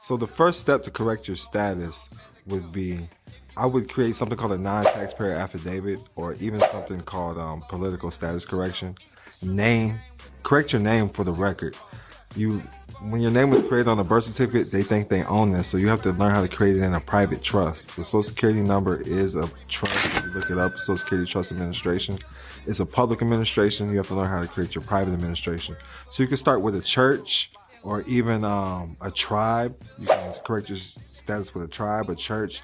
So the first step to correct your status would be, I would create something called a non-taxpayer affidavit, or even something called political status correction. Correct your name for the record. When your name was created on a birth certificate, they think they own this, so you have to learn how to create it in a private trust. The Social Security number is a trust. If you look it up, Social Security Trust Administration. It's a public administration. You have to learn how to create your private administration. So you can start with a church, or even a tribe. You can correct your status with a tribe, a church.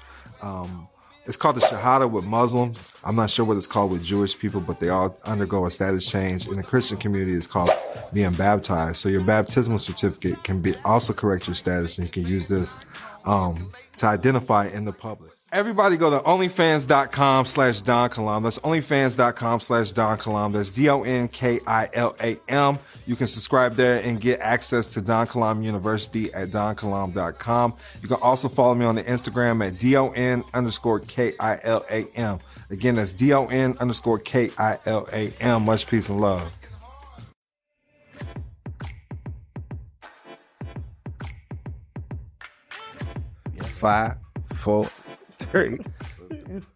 It's called the Shahada with Muslims. I'm not sure what it's called with Jewish people, but they all undergo a status change. In the Christian community, it's called being baptized. So your baptismal certificate can be also correct your status, and you can use this to identify in the public. Everybody go to onlyfans.com/Don Kilam. That's onlyfans.com/Don Kilam. That's DonKilam. You can subscribe there and get access to Don Kilam University at donkilam.com. You can also follow me on the Instagram at DON_KILAM. Again, that's DON_KILAM. Much peace and love. Five, four, three.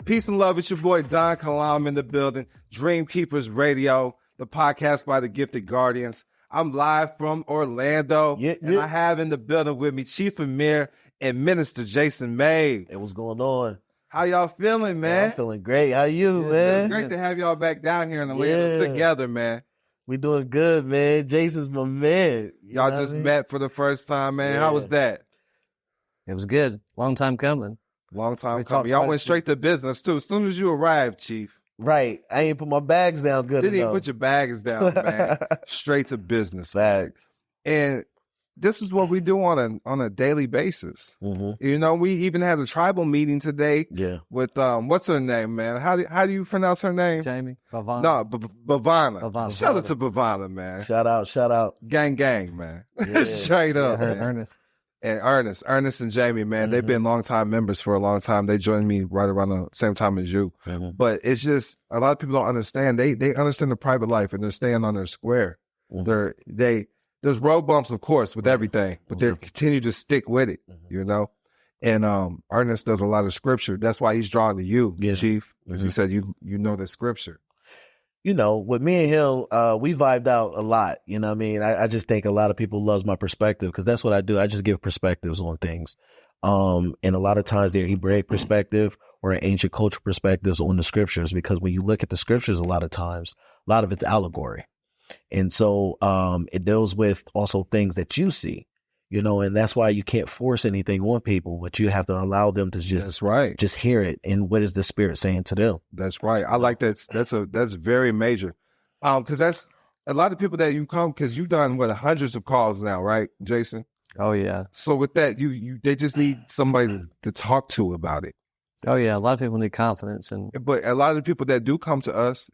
Peace and love. It's your boy Don Kilam in the building. Dream Keepers Radio, the podcast by the Gifted Guardians. I'm live from Orlando, and I have in the building with me Chief Amir and Minister Jason May. Hey, what's going on? How y'all feeling, man? I'm feeling great. How you, man? It's great to have y'all back down here in Atlanta together, man. We doing good, man. Jason's my man. Y'all just met for the first time, man. How was that? It was good. Long time coming. Long time coming. Y'all went straight to business, too. As soon as you arrived, Chief. Right. I ain't put my bags down good Didn't enough. even put your bags down, man. Straight to business. Bags. And this is what we do on a daily basis. Mm-hmm. You know, we even had a tribal meeting today with, what's her name, man? How do you pronounce her name? Jamie? Bhavana? No, Bhavana. Shout out to Bhavana, man. Shout out. Gang, man. Yeah. Straight up. Yeah, man. Ernest and Jamie, man, they've been longtime members for a long time. They joined me right around the same time as you. Mm-hmm. But it's just, a lot of people don't understand. They understand the private life, and they're staying on their square. Mm-hmm. There's road bumps, of course, with everything, but they continue to stick with it, you know? And Ernest does a lot of scripture. That's why he's drawn to you, Chief. As he said, you know the scripture. You know, with me and him, we vibed out a lot. You know what I mean? I just think a lot of people loves my perspective, because that's what I do. I just give perspectives on things. And a lot of times they're Hebraic perspective or ancient culture perspectives on the scriptures, because when you look at the scriptures, a lot of times, a lot of it's allegory. And so it deals with also things that you see, you know, and that's why you can't force anything on people, but you have to allow them to just hear it. And what is the Spirit saying to them? That's right. I like that. That's very major. Because that's a lot of people that you come, because you've done hundreds of calls now, right, Jason? Oh yeah. So with that, they just need somebody to talk to about it. Oh yeah. A lot of people need confidence, but a lot of the people that do come to us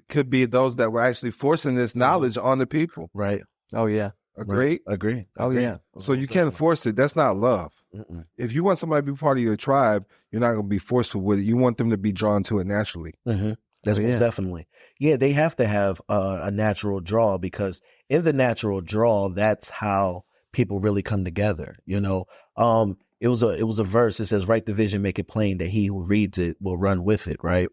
could be those that were actually forcing this knowledge on the people. Right. Oh yeah. Agree? Agree. Oh yeah. So you can't force it. That's not love. Mm-mm. If you want somebody to be part of your tribe, you're not going to be forceful with it. You want them to be drawn to it naturally. Mm-hmm. That's most definitely. Yeah, they have to have a natural draw, because in the natural draw, that's how people really come together. You know, it was a verse. It says, "Write the vision, make it plain, that he who reads it will run with it." Right.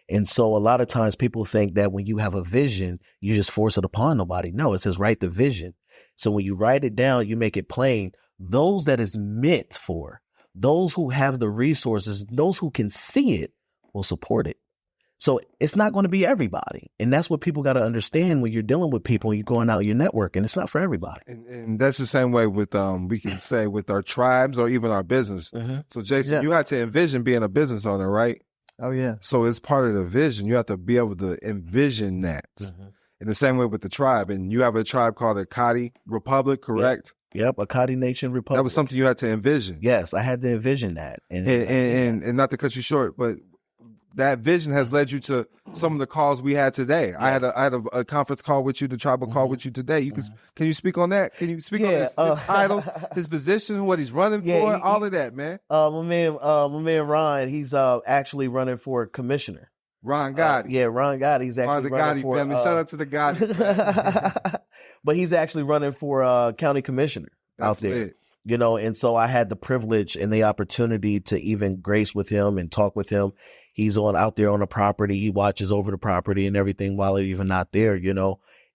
And so a lot of times people think that when you have a vision, you just force it upon nobody. No, it says write the vision. So when you write it down, you make it plain. Those that is meant for, those who have the resources, those who can see it will support it. So it's not going to be everybody. And that's what people got to understand when you're dealing with people and you're going out your network, and it's not for everybody. And that's the same way with, we can say with our tribes or even our business. Mm-hmm. So Jason, you had to envision being a business owner, right? Oh yeah. So it's part of the vision. You have to be able to envision that. Mm-hmm. In the same way with the tribe. And you have a tribe called Echadi Republic, correct? Yep, Echadi Nation Republic. That was something you had to envision. Yes, I had to envision that. And not to cut you short, but that vision has led you to some of the calls we had today. Yes. I had a conference call with you, the tribal call with you today. Can you speak on that? Can you speak on his titles, his position, what he's running for, all of that, man? My man Ron, he's actually running for commissioner. Ron Gotti. Ron Gotti. He's actually the running Gotti for, family. Shout out to the Gotti. But he's actually running for county commissioner out there. Lit. And so I had the privilege and the opportunity to even grace with him and talk with him. He's out there on the property. He watches over the property and everything while I'm even not there,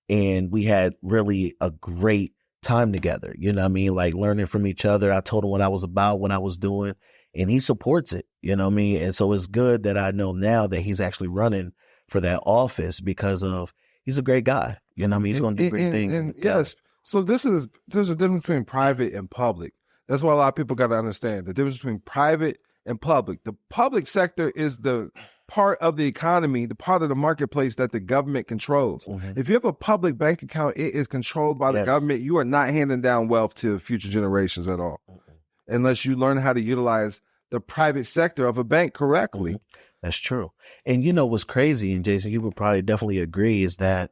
and we had really a great time together. You know what I mean? Like learning from each other. I told him what I was about, what I was doing, and he supports it. You know what I mean? And so it's good that I know now that he's actually running for that office because he's a great guy. You know what I mean? He's going to do great things. And yes. So there's a difference between private and public. That's what a lot of people got to understand. The difference between private and public. The public sector is the part of the economy, the part of the marketplace that the government controls. Mm-hmm. If you have a public bank account, it is controlled by the government. You are not handing down wealth to future generations at all, unless you learn how to utilize the private sector of a bank correctly. That's true. And what's crazy, and Jason, you would probably definitely agree, is that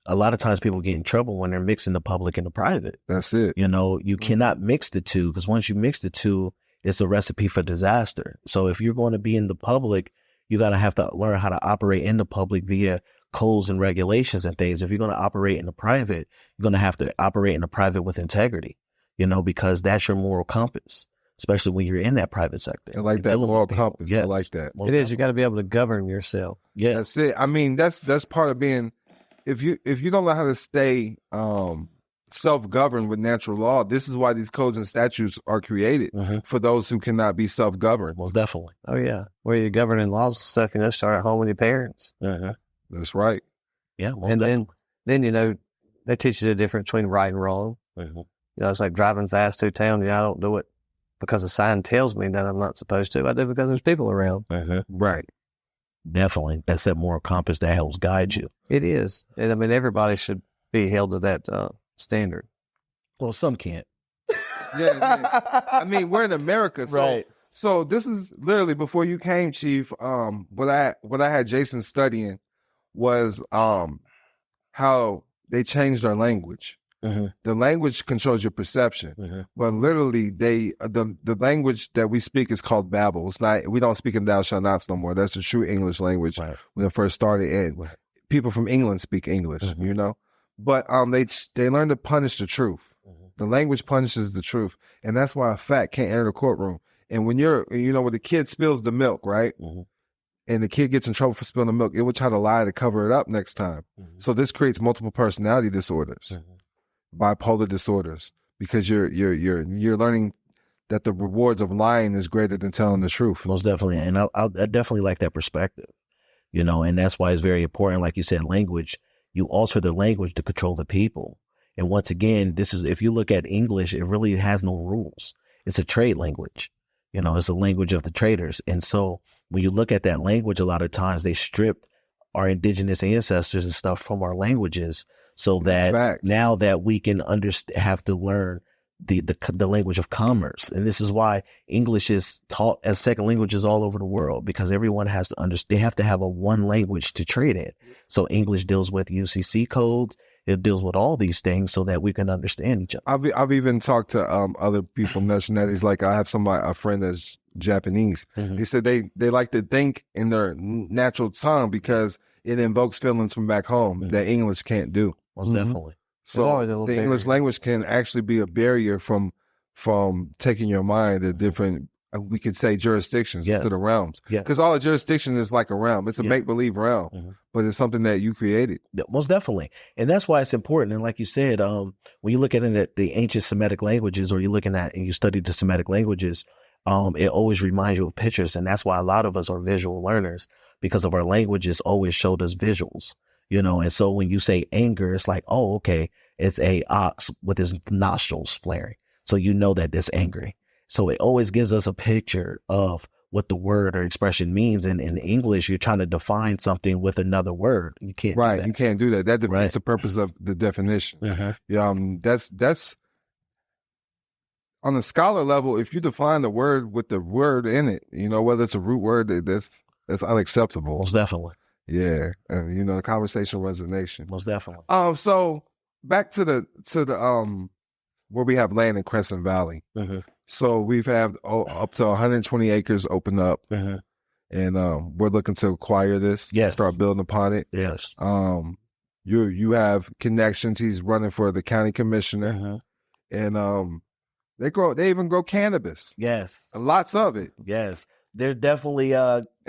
a lot of times people get in trouble when they're mixing the public and the private. That's it. You cannot mix the two, because once you mix the two, it's a recipe for disaster. So if you're going to be in the public, you got to have to learn how to operate in the public via codes and regulations and things. If you're going to operate in the private, you're going to have to operate in the private with integrity, because that's your moral compass, especially when you're in that private sector. I like that moral compass. Yes. I like that. It is. You got to be able to govern yourself. Yeah, that's it. I mean, that's part of being. If you don't know how to stay self-governed with natural law, this is why these codes and statutes are created for those who cannot be self-governed. Most definitely. Oh yeah, where you're governing laws and stuff, start at home with your parents. That's right. Yeah, and then they teach you the difference between right and wrong. It's like driving fast through town. I don't do it because the sign tells me that I'm not supposed to. I do it because there's people around. Right. Definitely. That's that moral compass that helps guide you. It is. And I mean, everybody should be held to that standard. Well, some can't. Yeah. I mean, we're in America. So, right. So this is literally before you came, Chief. What I had Jason studying was how they changed our language. The language controls your perception, but literally the language that we speak is called Babel. It's not, we don't speak in thou shalt nots no more. That's the true English language when it first started. And people from England speak English, but they learn to punish the truth. The language punishes the truth, and that's why a fact can't enter the courtroom. And when when the kid spills the milk, right? And the kid gets in trouble for spilling the milk, it will try to lie to cover it up next time. So this creates multiple personality disorders. Bipolar disorders, because you're learning that the rewards of lying is greater than telling the truth. Most definitely. And I definitely like that perspective, and that's why it's very important. Like you said, language, you alter the language to control the people. And once again, if you look at English, it really has no rules. It's a trade language. It's a language of the traders. And so when you look at that language, a lot of times they stripped our indigenous ancestors and stuff from our languages, so that now that we can have to learn the language of commerce. And this is why English is taught as second languages all over the world, because everyone has to understand. They have to have a one language to trade in. So English deals with UCC codes. It deals with all these things so that we can understand each other. I've even talked to other people, nationalities. Like I have a friend that's Japanese. He said they like to think in their natural tongue because it invokes feelings from back home that English can't do. Most definitely. So the English language can actually be a barrier from taking your mind to different, we could say, jurisdictions to the realms. Because all a jurisdiction is like a realm. It's a make-believe realm, but it's something that you created. Yeah, most definitely. And that's why it's important. And like you said, when you look at the ancient Semitic languages, or you're looking at and you study the Semitic languages, it always reminds you of pictures. And that's why a lot of us are visual learners, because of our languages always showed us visuals. And so when you say anger, it's like, oh, okay, it's a ox with his nostrils flaring. So that it's angry. So it always gives us a picture of what the word or expression means. And in English, you're trying to define something with another word. You can't do that. You can't do that. That defeats the purpose of the definition. That's on a scholar level. If you define the word with the word in it, whether it's a root word, that's unacceptable. Most definitely. Yeah, and the conversation was a nation. Most definitely. So back to the where we have land in Crescent Valley. So we've had up to 120 acres open up, and we're looking to acquire this. Start building upon it. Yes. You have connections. He's running for the county commissioner, and They even grow cannabis. Yes. Lots of it. Yes. They're definitely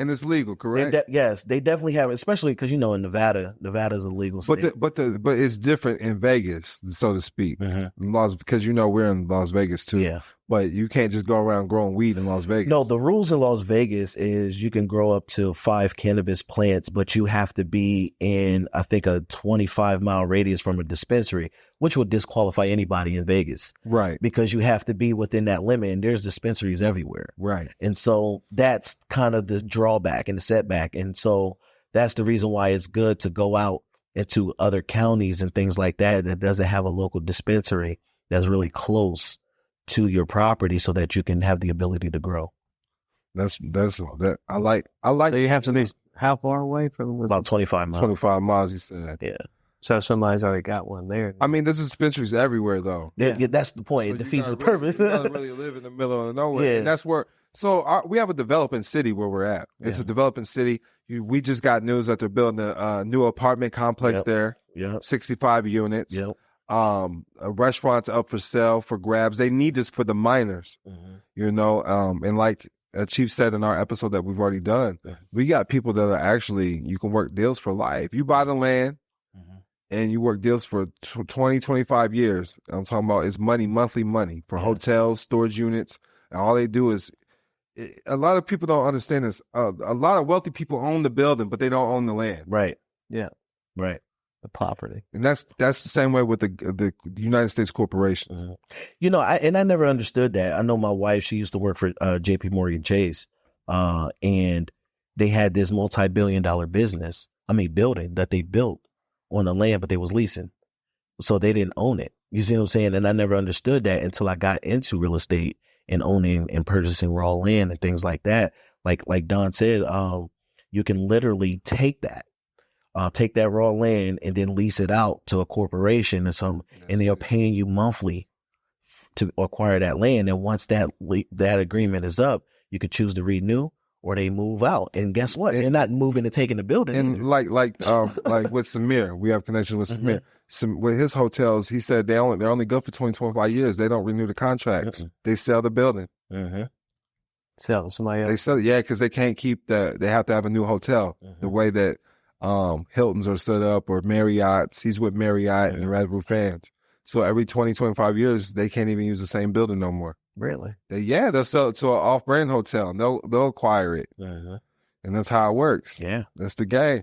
and it's legal, correct? Yes, they definitely have, especially because in Nevada's a legal state. But it's different in Vegas, so to speak. Because we're in Las Vegas too. Yeah. But you can't just go around growing weed in Las Vegas. No, the rules in Las Vegas is you can grow up to 5 cannabis plants, but you have to be in, I think, a 25-mile radius from a dispensary, which would disqualify anybody in Vegas. Right. Because you have to be within that limit, and there's dispensaries everywhere. Right. And so that's kind of the drawback and the setback. And so that's the reason why it's good to go out into other counties and things like that doesn't have a local dispensary that's really close to your property so that you can have the ability to grow. That's I like. So you have to be how far away from? About 25 miles. 25 miles, you said. Yeah. So somebody's already got one there. I mean, there's dispensaries everywhere, though. Yeah, that's the point. It defeats the purpose. You gotta really live in the middle of nowhere. Yeah. And that's where. So we have a developing city where we're at. It's a developing city. We just got news that they're building a new apartment complex there. Yeah. 65 units. Yep. A restaurant's up for sale for grabs. They need this for the minors, and like Chief said in our episode that we've already done, we got people that are actually, you can work deals for life. You buy the land and you work deals for 20, 25 years. I'm talking about it's monthly money for hotels, storage units. And all they do is, a lot of people don't understand this. A lot of wealthy people own the building, but they don't own the land. Right. Yeah. Right. The property. And that's the same way with the United States corporations. I never understood that. I know my wife, she used to work for JP Morgan Chase, and they had this multi-billion-dollar building that they built on the land, but they was leasing. So they didn't own it. You see what I'm saying? And I never understood that until I got into real estate and owning and purchasing raw land and things like that. Like Don said, you can literally take that raw land and then lease it out to a corporation or something, and they are paying you monthly to acquire that land. And once that agreement is up, you could choose to renew or they move out. And guess what? They're not moving and taking the building. And like with Samir, we have connection with Samir. With his hotels, he said they're only good for 20, 25 years. They don't renew the contracts. They sell the building. Sell to somebody else. They sell it, because they can't keep they have to have a new hotel. The way that Hilton's are set up, or Marriott's. He's with Marriott and Red Roof Fans. So every 20, 25 years, they can't even use the same building no more. Really? They'll sell it to an off-brand hotel, and they'll acquire it. And that's how it works. Yeah. That's the game.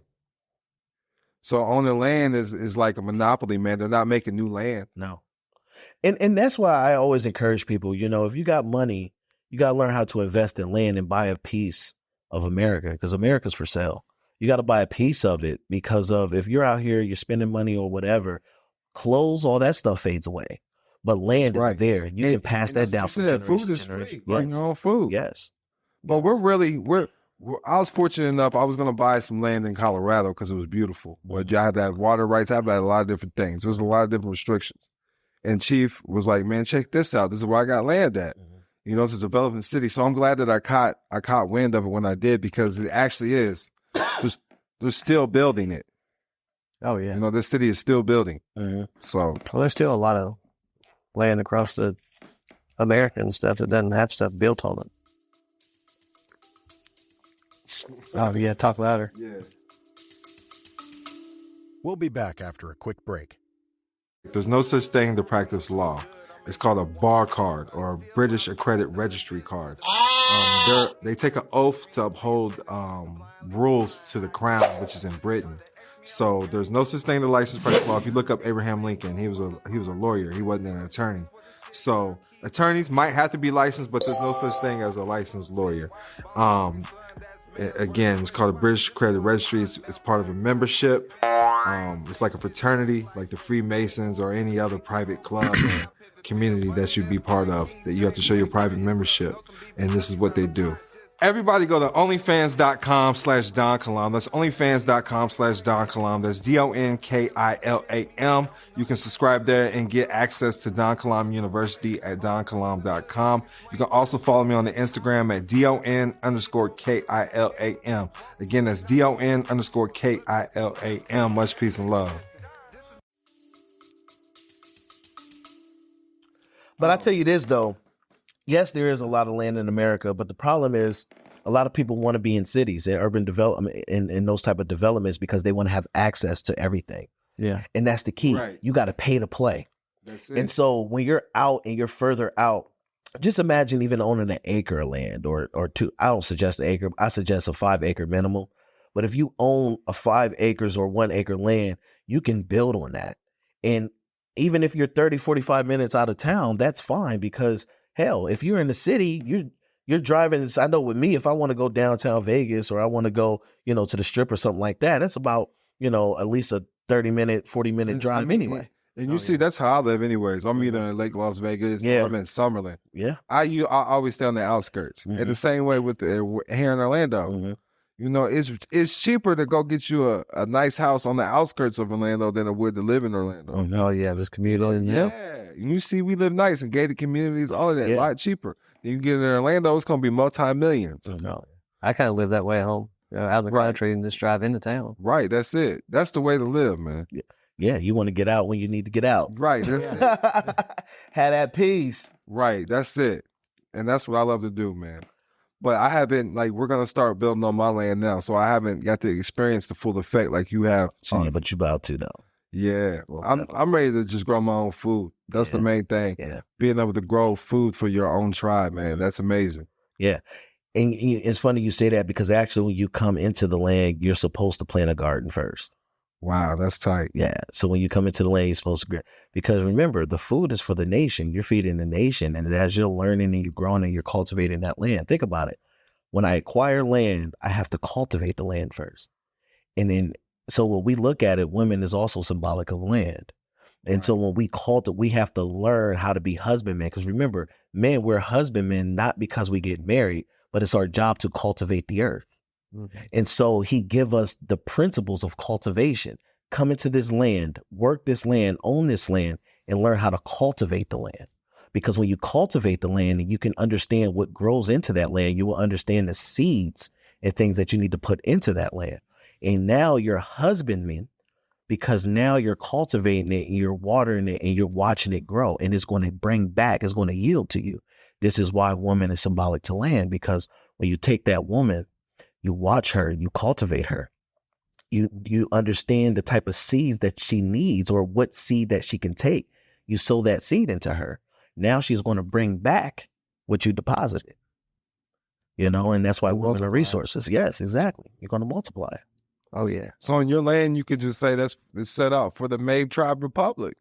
So owning land is like a monopoly, man. They're not making new land. No. And that's why I always encourage people, if you got money, you got to learn how to invest in land and buy a piece of America, because America's for sale. You got to buy a piece of it, because if you're out here, you're spending money or whatever, clothes, all that stuff fades away. But land is there. You can pass that down. Food is free. Bring your own food. Yes. But I was fortunate enough. I was going to buy some land in Colorado because it was beautiful. But you had to have water rights. I had a lot of different things. There's a lot of different restrictions. And Chief was like, man, check this out. This is where I got land at. It's a developing city. So I'm glad that I caught wind of it when I did, because it actually is. They're still building it. Oh, yeah. This city is still building. So. Well, there's still a lot of land across the American stuff that doesn't have stuff built on it. Oh, yeah. Talk louder. Yeah. We'll be back after a quick break. There's no such thing to practice law. It's called a bar card, or a British Accredited Registry card. They take an oath to uphold rules to the crown, which is in Britain. So there's no such thing to license practice law. If you look up Abraham Lincoln, he was a lawyer. He wasn't an attorney. So attorneys might have to be licensed, but there's no such thing as a licensed lawyer. Again, it's called a British Accredited Registry. It's part of a membership. It's like a fraternity, like the Freemasons or any other private club or community that you'd be part of, that you have to show your private membership. And this is what they do. Everybody go to onlyfans.com/Don Kilam. That's onlyfans.com/Don Kilam. That's DonKilam. You can subscribe there and get access to Don Kilam University at donkilam.com. You can also follow me on the Instagram at DON_KILAM. Again, that's DON_KILAM. Much peace and love. But I tell you this though, yes, there is a lot of land in America, but the problem is a lot of people want to be in cities and urban development in those type of developments because they want to have access to everything. Yeah. And that's the key. Right. You got to pay to play. That's it. And so when you're out and you're further out, just imagine even owning an acre of land or two. I don't suggest an acre. I suggest a 5-acre minimum. But if you own a 5 acres or 1 acre land, you can build on that. And even if you're 30, 45 minutes out of town, that's fine because hell, if you're in the city, you're driving. I know with me, if I want to go downtown Vegas or I want to go, to the Strip or something like that, it's about, at least a 30-minute, 40-minute drive anyway. And you see, that's how I live anyways. I'm either in Lake Las Vegas or I'm in Summerlin. Yeah. I always stay on the outskirts. And the same way with here in Orlando. It's cheaper to go get you a nice house on the outskirts of Orlando than it would to live in Orlando. Oh yeah, just commute in. Yeah. You see, we live nice in gated communities, all of that, a lot cheaper. Then you get in Orlando, it's going to be multi-millions. No, I kind of live that way at home, out in the country and just drive into town. Right, that's it. That's the way to live, man. Yeah, you want to get out when you need to get out. Right, that's it. Have that peace. Right, that's it. And that's what I love to do, man. But I haven't, we're going to start building on my land now, so I haven't got to experience the full effect like you have. Oh, yeah, but you about to, though. Yeah, I'm ready to just grow my own food. That's the main thing. Yeah. Being able to grow food for your own tribe, man. That's amazing. Yeah. And it's funny you say that because actually when you come into the land, you're supposed to plant a garden first. Wow, that's tight. Yeah. So when you come into the land, you're supposed to, because remember, the food is for the nation. You're feeding the nation. And as you're learning and you're growing and you're cultivating that land, think about it. When I acquire land, I have to cultivate the land first. And then, so when we look at it, women is also symbolic of land. And so when we have to learn how to be husbandmen. Because remember, men, we're husbandmen, not because we get married, but it's our job to cultivate the earth. And so he give us the principles of cultivation. Come into this land, work this land, own this land, and learn how to cultivate the land. Because when you cultivate the land and you can understand what grows into that land, you will understand the seeds and things that you need to put into that land. And now you're husbandmen because now you're cultivating it and you're watering it and you're watching it grow. And it's going to bring back, it's going to yield to you. This is why woman is symbolic to land, because when you take that woman, you watch her, you cultivate her. You understand the type of seeds that she needs or what seed that she can take. You sow that seed into her. Now she's going to bring back what you deposited. And that's why women are resources. Yes, exactly. You're going to multiply. Oh yeah. So on your land, you could just say it's set out for the Mabe Tribe Republic.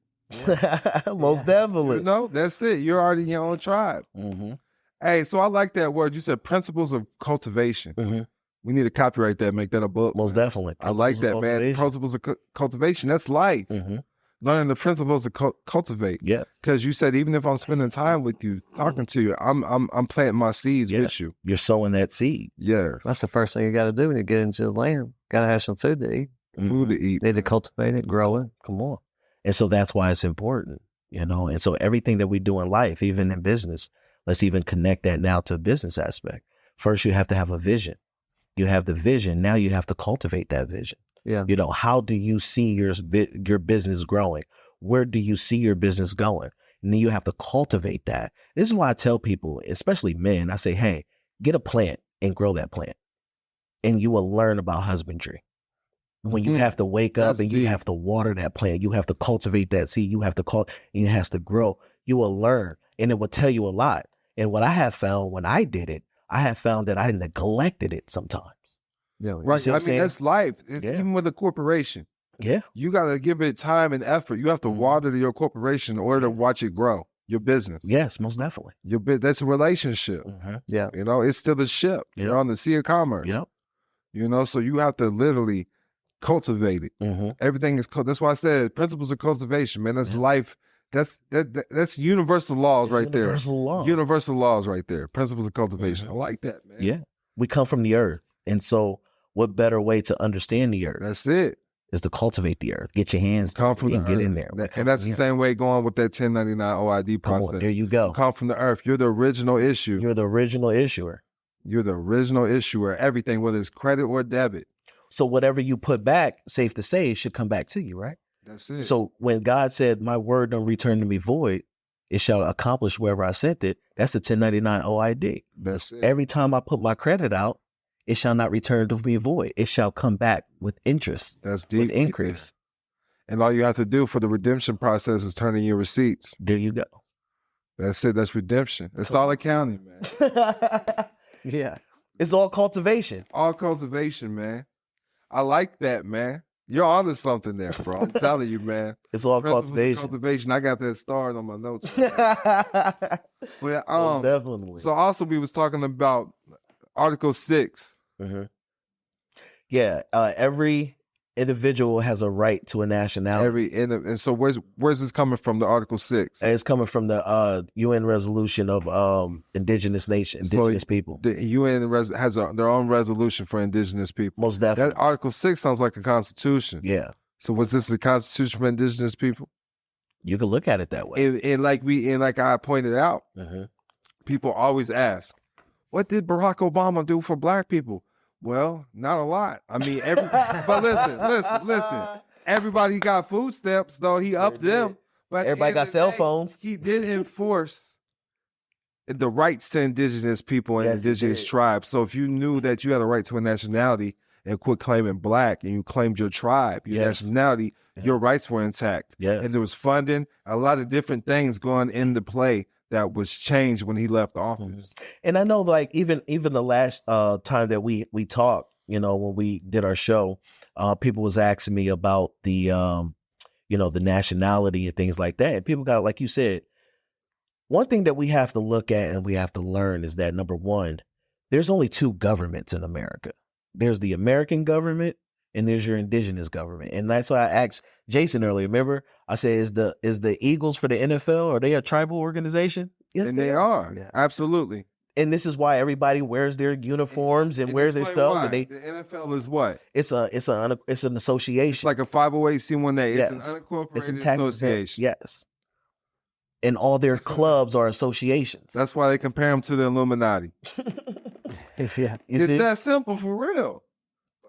Most definitely. That's it. You're already in your own tribe. Hey, so I like that word. You said principles of cultivation. We need to copyright that, make that a book. Most definitely. I like that, man. Principles of cultivation. That's life. Learning the principles of cultivate. Yes. Because you said even if I'm spending time with you, talking to you, I'm planting my seeds with you. You're sowing that seed. Yeah. That's the first thing you got to do when you get into the land. Got to have some food to eat. Food to eat. Need to cultivate it, grow it. Come on. And so that's why it's important, And so everything that we do in life, even in business, let's even connect that now to a business aspect. First, you have to have a vision. You have the vision. Now you have to cultivate that vision. Yeah. How do you see your business growing? Where do you see your business going? And then you have to cultivate that. This is why I tell people, especially men, I say, hey, get a plant and grow that plant. And you will learn about husbandry. When you have to wake up and you have to water that plant, you have to cultivate that seed, you have to and it has to grow, you will learn. And it will tell you a lot. And what I have found when I did it, I have found that I neglected it sometimes. Yeah, right. I mean, that's life. It's even with a corporation. Yeah. You got to give it time and effort. You have to water your corporation in order to watch it grow, your business. Yes, most definitely. That's a relationship. Yeah. It's still a ship. Yep. You're on the sea of commerce. Yep. So you have to literally cultivate it. Everything is, that's why I said principles of cultivation, man. That's life. That's universal laws right there. Universal laws right there. Principles of cultivation. I like that, man. Yeah. We come from the earth. And so what better way to understand the earth? That's it. Is to cultivate the earth. Get your hands come from and get in there. And that's the same way going with that 1099 OID process. There you go. Come from the earth. You're the original issue. You're the original issuer. You're the original issuer. Everything, whether it's credit or debit. So whatever you put back, safe to say, it should come back to you, right? That's it. So when God said, my word don't return to me void, it shall accomplish wherever I sent it. That's the 1099 OID. That's it. Every time I put my credit out, it shall not return to me void. It shall come back with interest, That's deep. with increase. And all you have to do for the redemption process is turn in your receipts. There you go. That's it. That's redemption. It's all accounting, man. Yeah. It's all cultivation. All cultivation, man. I like that, man. You're onto something there, bro. I'm telling you, man. It's all Principles of cultivation. Cultivation. I got that starred on my notes. But, Most definitely. So also we was talking about Article 6. Yeah, every individual has a right to a nationality. And so where's this coming from? The Article 6. And it's coming from the UN resolution of indigenous people. The UN has their own resolution for indigenous people. Most definitely. That Article 6 sounds like a constitution. Yeah, So was this a constitution for indigenous people? you can look at it that way. And like I pointed out, people always ask, what did Barack Obama do for black people? Well, not a lot. I mean, but listen. Everybody got food stamps, though. He upped them. But Everybody got cell phones. He did enforce the rights to indigenous people and Yes, he indigenous did. tribes. So if you knew that you had a right to a nationality and quit claiming black and you claimed your tribe, your Yes. nationality, your rights were intact. Yeah. And there was funding, a lot of different things going into play that was changed when he left office. And I know, like, even the last time that we talked, when we did our show, people was asking me about the the nationality and things like that. And people got, like you said, one thing that we have to look at and we have to learn is that, number one, there's only two governments in America. There's the American government and there's your indigenous government. And that's why I asked Jason earlier. Remember, I said, is the Eagles for the NFL, are they a tribal organization? Yes, And they are. Yeah. Absolutely. And this is why everybody wears their uniforms and wears their explain stuff. why. And the NFL is what? it's an association. It's like a 508c1a. Yes. It's an It's unincorporated in tax association. exempt. Yes. And all their clubs are associations. That's why they compare them to the Illuminati. Yeah. You It's see? that simple, for real.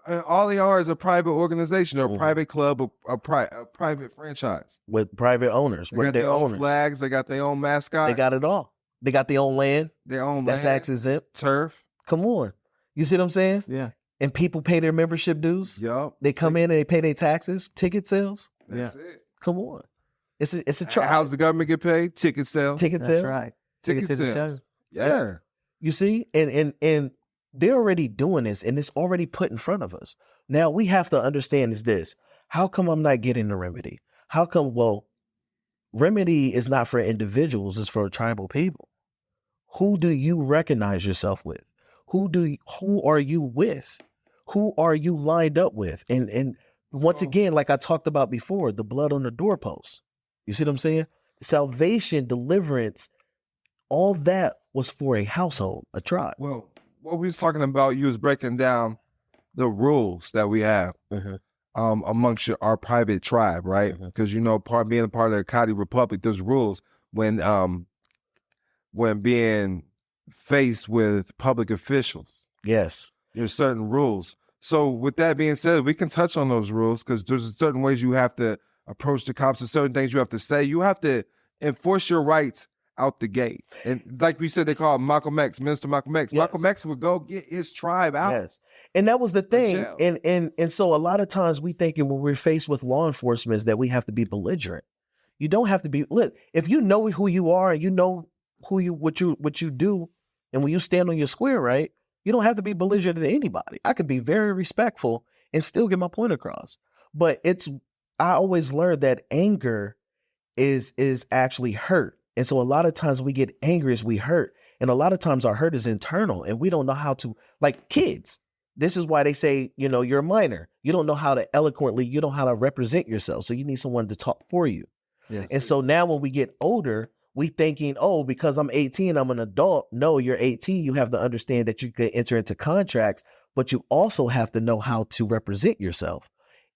All they are is a private organization or a private club or a private franchise. With private owners. They With got their their own owners. flags. They got their own mascots. They got it all. They got their own land. Their own That's land, tax exempt. turf. Come on. You see what I'm saying? Yeah. And people pay their membership dues. Yup. They come in and they pay their taxes, ticket sales. That's it. Come on. It's a trial. How's the government get paid? Ticket sales. Ticket That's sales. right. Ticket to the sales. show. Yeah. You see? And they're already doing this and it's already put in front of us. Now we have to understand is this. How come I'm not getting the remedy? How come, remedy is not for individuals, it's for tribal people. Who do you recognize yourself with? Who are you with? Who are you lined up with? And once again, like I talked about before, the blood on the doorpost. You see what I'm saying? Salvation, deliverance, all that was for a household, a tribe. Well, what we was talking about, you was breaking down the rules that we have amongst our private tribe, right? Because being a part of the Echadi Republic, there's rules when being faced with public officials. Yes. There's certain rules. So with that being said, we can touch on those rules because there's certain ways you have to approach the cops. There's certain things you have to say. You have to enforce your rights out the gate. And like we said, they call it Malcolm X, Minister Malcolm X. Yes. Malcolm X would go get his tribe out. Yes. And that was the thing. jail. And so a lot of times we thinking when we're faced with law enforcement is that we have to be belligerent. You don't have to be. Look, if you know who you are and you know what you do, and when you stand on your square, right, you don't have to be belligerent to anybody. I could be very respectful and still get my point across. But I always learned that anger is actually hurt. And so a lot of times we get angry as we hurt. And a lot of times our hurt is internal and we don't know how to, like kids. This is why they say, you're a minor. You don't know how to eloquently, you don't know how to represent yourself. So you need someone to talk for you. Yes. And so now when we get older, we thinking, because I'm 18, I'm an adult. No, you're 18. You have to understand that you can enter into contracts, but you also have to know how to represent yourself.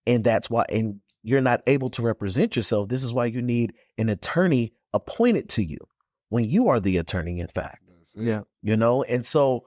And that's why, and you're not able to represent yourself. This is why you need an attorney appointed to you when you are the attorney, in fact. Yeah. And so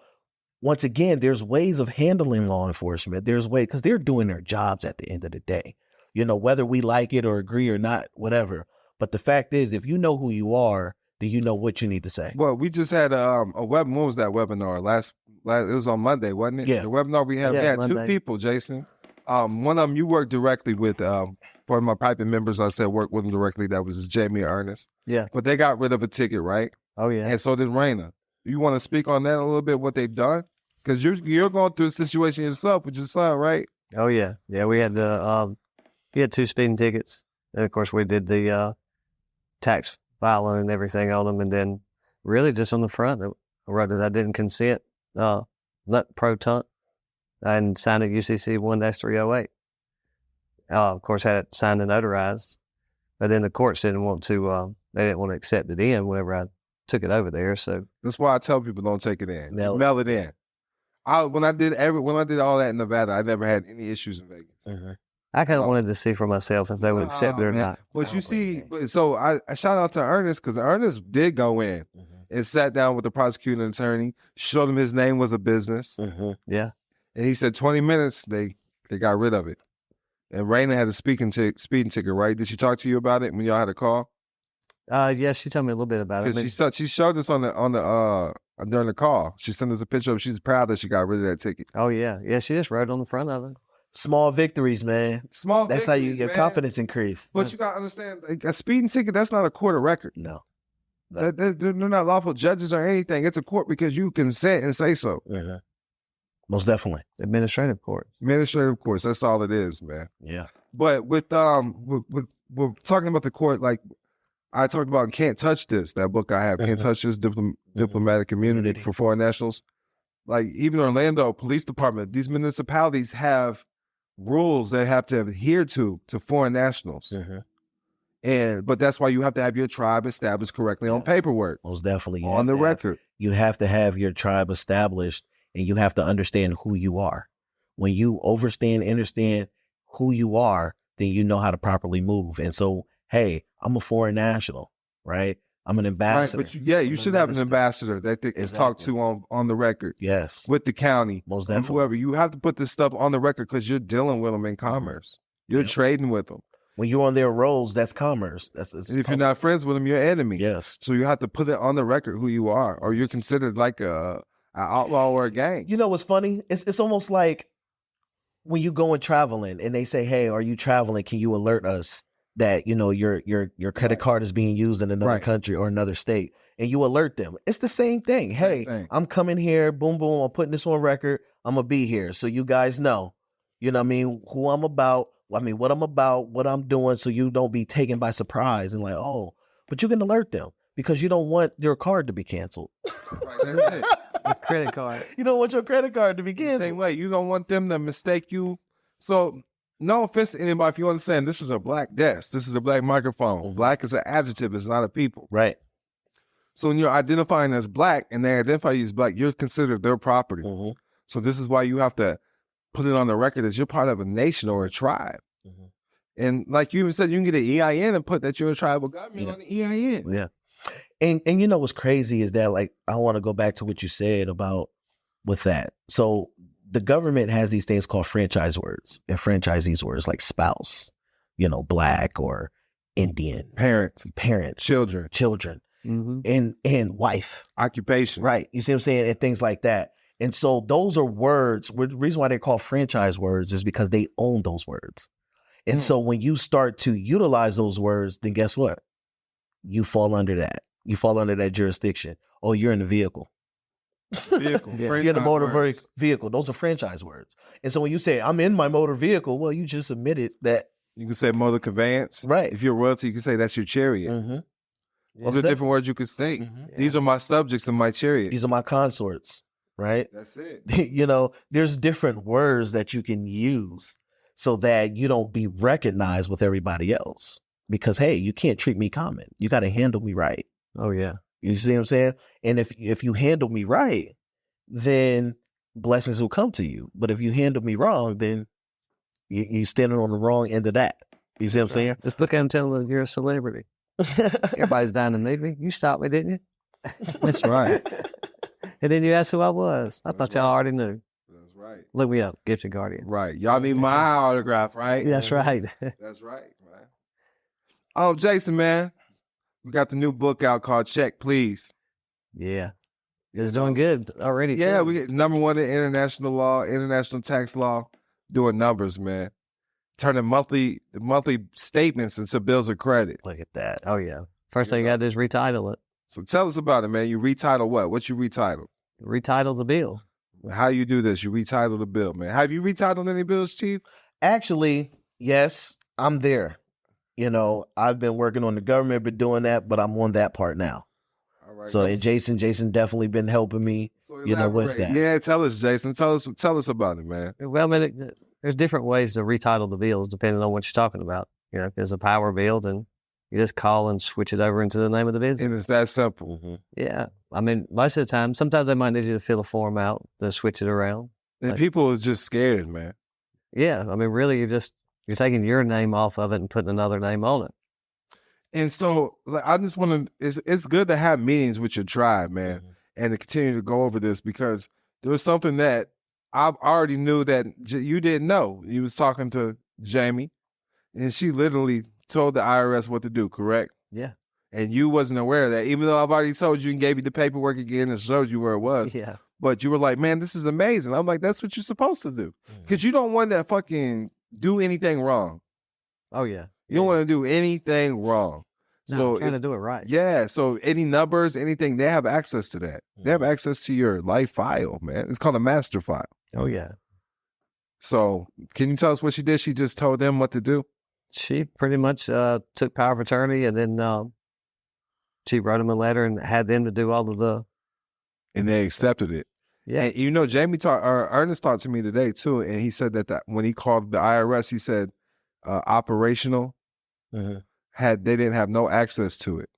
once again, there's ways of handling law enforcement. There's ways, because they're doing their jobs at the end of the day, whether we like it or agree or not, whatever. But the fact is, if you know who you are, then you know what you need to say. Well, we just had a web. When was that webinar? Last it was on Monday, wasn't it? Yeah. The webinar we had. Yeah, We had two Monday. people, Jason. One of them you worked directly with. One of my private members, I said work with them directly. That was Jamie Ernest. Yeah. But they got rid of a ticket, right? Oh yeah. And so did Raina. You want to speak on that a little bit? What they've done? Because you're going through a situation yourself with your son, right? Oh yeah. Yeah. We had we had 2 speeding tickets, and of course we did the tax filing and everything on them, and then really just on the front, I wrote that I didn't consent, not pro tunt, and signed it UCC 1-308. Of course, had it signed and notarized, but then the courts didn't want to. They didn't want to accept it in whenever I took it over there. So That's why I tell people don't take it in. No. Mail it in. When I did all that in Nevada, I never had any issues in Vegas. I kind of wanted to see for myself if they would accept it or man. not. But you see, so I shout out to Ernest because Ernest did go in and sat down with the prosecuting attorney, showed him his name was a business, Yeah. and he said 20 minutes they got rid of it. And Raina had a speeding ticket, right? Did she talk to you about it when y'all had a call? Yeah, she told me a little bit about it. Because she showed us on the during the call. She sent us a picture of. She's proud that she got rid of that ticket. Oh yeah, yeah. She just wrote on the front of it. Small victories, man. Small. That's how victories, your man. confidence increase. But you gotta understand, like, a speeding ticket, that's not a court of record. No. They're not lawful judges or anything. It's a court because you consent and say so. Most definitely. Administrative court. Administrative courts, that's all it is, man. Yeah. But with we're talking about the court, like I talked about Can't Touch This, that book I have, Can't Touch This, Diplomatic Immunity for Foreign Nationals. Like even Orlando Police Department, these municipalities have rules they have to adhere to foreign nationals. But that's why you have to have your tribe established correctly on paperwork. Most definitely. You On have the to have- record. you have to have your tribe established, and you have to understand who you are. When you understand who you are, then you know how to properly move. And so, hey, I'm a foreign national, right? I'm an Right, ambassador. but you should have an ambassador that they can talk Exactly. to on the record Yes. with the county, Most and definitely. whoever. You have to put this stuff on the record because you're dealing with them in commerce. You're Yep. trading with them. When you're on their rolls, that's commerce. That's And if you're not friends with them, you're enemies. Yes. So you have to put it on the record who you are, or you're considered like an outlaw or a gang. You know what's funny? It's almost like when you go and traveling and they say, "Hey, are you traveling? Can you alert us that your credit card is being used in another Right. country or another state?" And you alert them. It's the same thing. Hey, thing. I'm coming here. Boom, boom. I'm putting this on record. I'm gonna be here, so you guys know. You know what I mean? Who I'm about. What I'm about. What I'm doing, so you don't be taken by surprise and like, oh. But you can alert them because you don't want your card to be canceled. Right, that's it. The credit card. You don't want your credit card to be canceled. Same way. You don't want them to mistake you. So, no offense to anybody, if you understand, this is a black desk. This is a black microphone. Black is an adjective. It's not a people. Right. So when you're identifying as black and they identify you as black, you're considered their property. So this is why you have to put it on the record as you're part of a nation or a tribe. And like you even said, you can get an EIN and put that you're a tribal government on the EIN. Yeah. And you know what's crazy is that, like, I want to go back to what you said about with that. So the government has these things called franchise words and franchisees words like spouse, black or Indian, Parents, children, and wife. occupation. Right. You see what I'm saying? And things like that. And so those are words. The reason why they're called franchise words is because they own those words. And so when you start to utilize those words, then guess what? You fall under that. You fall under that jurisdiction. Oh, you're in the vehicle. Vehicle. You're in the motor vehicle. Those are franchise words. And so when you say, I'm in my motor vehicle, well, you just admitted that. You can say motor conveyance. Right. If you're royalty, you can say that's your chariot. Those are different words you can state. These are my subjects in my chariot. These are my consorts, right? That's it. There's different words that you can use so that you don't be recognized with everybody else. Because, hey, you can't treat me common. You got to handle me right. Oh yeah. You see what I'm saying? And if you handle me right, then blessings will come to you. But if you handle me wrong, then you're standing on the wrong end of that. You see what I'm saying? Just look at him telling them you're a celebrity. Everybody's dying to meet me. You stopped me, didn't you? That's right. And then you asked who I was. I thought y'all already knew. That's right. Look me up, Gifted Guardian. Right. Y'all need my autograph, right? That's right. That's right, man. Oh, Jason, man. We got the new book out called Check Please. Yeah. It's doing good already. Yeah, too. we get #1 in international law, international tax law, doing numbers, man. Turning monthly statements into bills of credit. Look at that. Oh, yeah. First thing you got to do is retitle it. So tell us about it, man. You retitle what? What you retitle? Retitle the bill. How you do this? You retitle the bill, man. Have you retitled any bills, Chief? Actually, yes, I'm there. You know, I've been working on the government, been doing that, but I'm on that part now. All right. So, and Jason definitely been helping me, with that. Yeah, tell us, Jason. Tell us about it, man. Well, I mean, there's different ways to retitle the bills depending on what you're talking about. You know, if there's a power bill, then you just call and switch it over into the name of the business. And it's that simple. Mm-hmm. Yeah. I mean, most of the time, sometimes they might need you to fill a form out to switch it around. And people are just scared, man. Yeah. I mean, really, you're taking your name off of it and putting another name on it. And so I just want to, it's good to have meetings with your tribe, man, and to continue to go over this because there was something that I already knew that you didn't know. You was talking to Jamie, and she literally told the IRS what to do, correct? Yeah. And you wasn't aware of that, even though I've already told you and gave you the paperwork again and showed you where it was. Yeah. But you were like, man, this is amazing. I'm like, that's what you're supposed to do. Because you don't want to fucking do anything wrong. Oh, yeah. You don't want to do anything wrong. No, So I'm trying to do it right. Yeah. So any numbers, anything, they have access to that. They have access to your life file, man. It's called a master file. Oh, yeah. So can you tell us what she did? She just told them what to do? She pretty much took power of attorney and then she wrote them a letter and had them to do all of the. And they accepted it. Yeah. And you know, Ernest talked to me today too, and he said that when he called the IRS, he said operational they didn't have no access to it.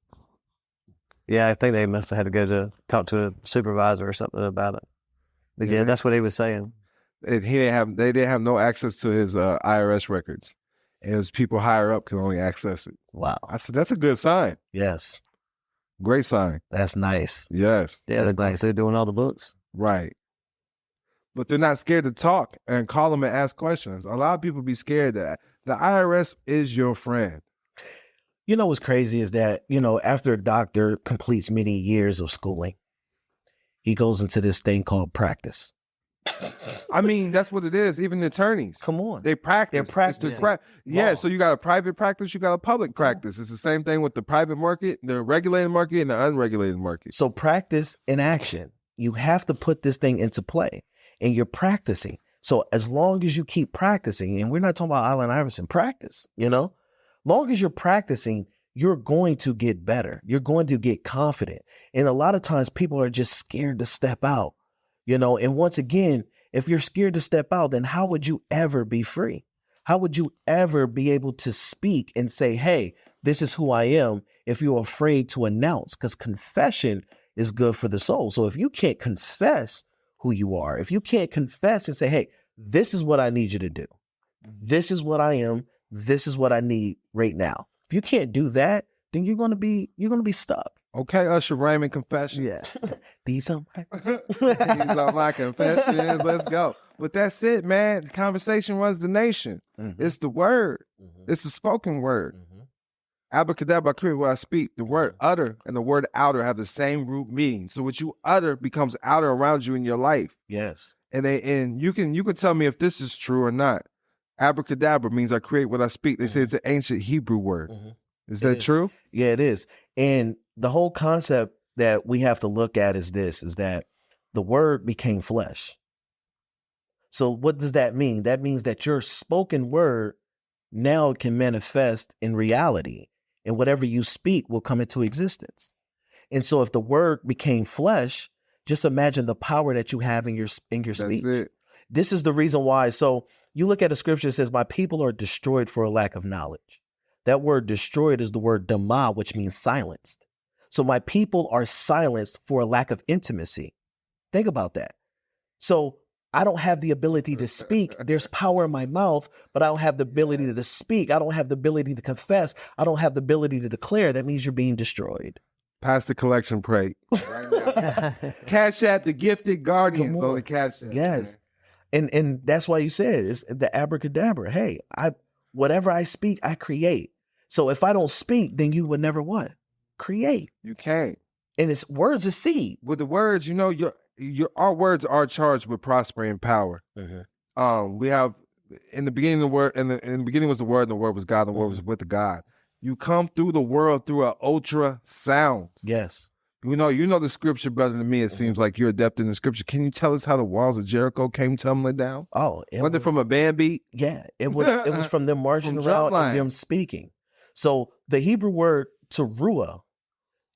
Yeah, I think they must have had to go to talk to a supervisor or something about it. But yeah, that's what he was saying. And they didn't have no access to his IRS records. And his people higher up can only access it. Wow. I said, that's a good sign. Yes. Great sign. That's nice. Yes. Yeah, they're doing all the books. Right. But they're not scared to talk and call them and ask questions. A lot of people be scared that the IRS is your friend. You know what's crazy is that, after a doctor completes many years of schooling, he goes into this thing called practice. I mean, that's what it is. Even the attorneys. Come on. They practice. They're practicing. Yeah, so you got a private practice, you got a public practice. It's the same thing with the private market, the regulated market, and the unregulated market. So practice in action. You have to put this thing into play, and you're practicing. So as long as you keep practicing, and we're not talking about Allen Iverson, practice, long as you're practicing, you're going to get better. You're going to get confident. And a lot of times people are just scared to step out, and once again, if you're scared to step out, then how would you ever be free? How would you ever be able to speak and say, hey, this is who I am, if you're afraid to announce? Because confession is good for the soul. So if you can't confess who you are, if you can't confess and say, hey, this is what I need you to do. This is what I am. This is what I need right now. If you can't do that, then you're going to be stuck. Okay, Usher Raymond, confessions. Yeah. These are my confessions. Let's go. But that's it, man. The conversation runs the nation. It's the word. It's the spoken word. Abracadabra, I create what I speak. The word utter and the word outer have the same root meaning. So what you utter becomes outer around you in your life. Yes. And you can tell me if this is true or not. Abracadabra means I create what I speak. They say it's an ancient Hebrew word. Is that true? Yeah, it is. And the whole concept that we have to look at is that the word became flesh. So what does that mean? That means that your spoken word now can manifest in reality, and whatever you speak will come into existence. And so if the word became flesh, just imagine the power that you have in your speech. That's it. This is the reason why. So you look at a scripture that says, my people are destroyed for a lack of knowledge. That word destroyed is the word dama, which means silenced. So my people are silenced for a lack of intimacy. Think about that. So I don't have the ability to speak. There's power in my mouth, but I don't have the ability to speak. I don't have the ability to confess. I don't have the ability to declare. That means you're being destroyed. Pass the collection plate right now. Cash App, the gifted guardians on the Cash App. Yes. And that's why you said it's the abracadabra. Hey, whatever I speak, I create. So if I don't speak, then you would never what? create. You can't. And it's words is seed. With the words, you know, our words are charged with prospering power. We have in the beginning the word, in the beginning was the word, and the word was God, and the word was with the God. You come through the world through an ultrasound. Yes. You know the scripture better than me. It seems like you're adept in the scripture. Can you tell us how the walls of Jericho came tumbling down? Oh, Wasn't it from a band beat? Yeah, it was from them marching From around drumline. and them speaking. So the Hebrew word teruah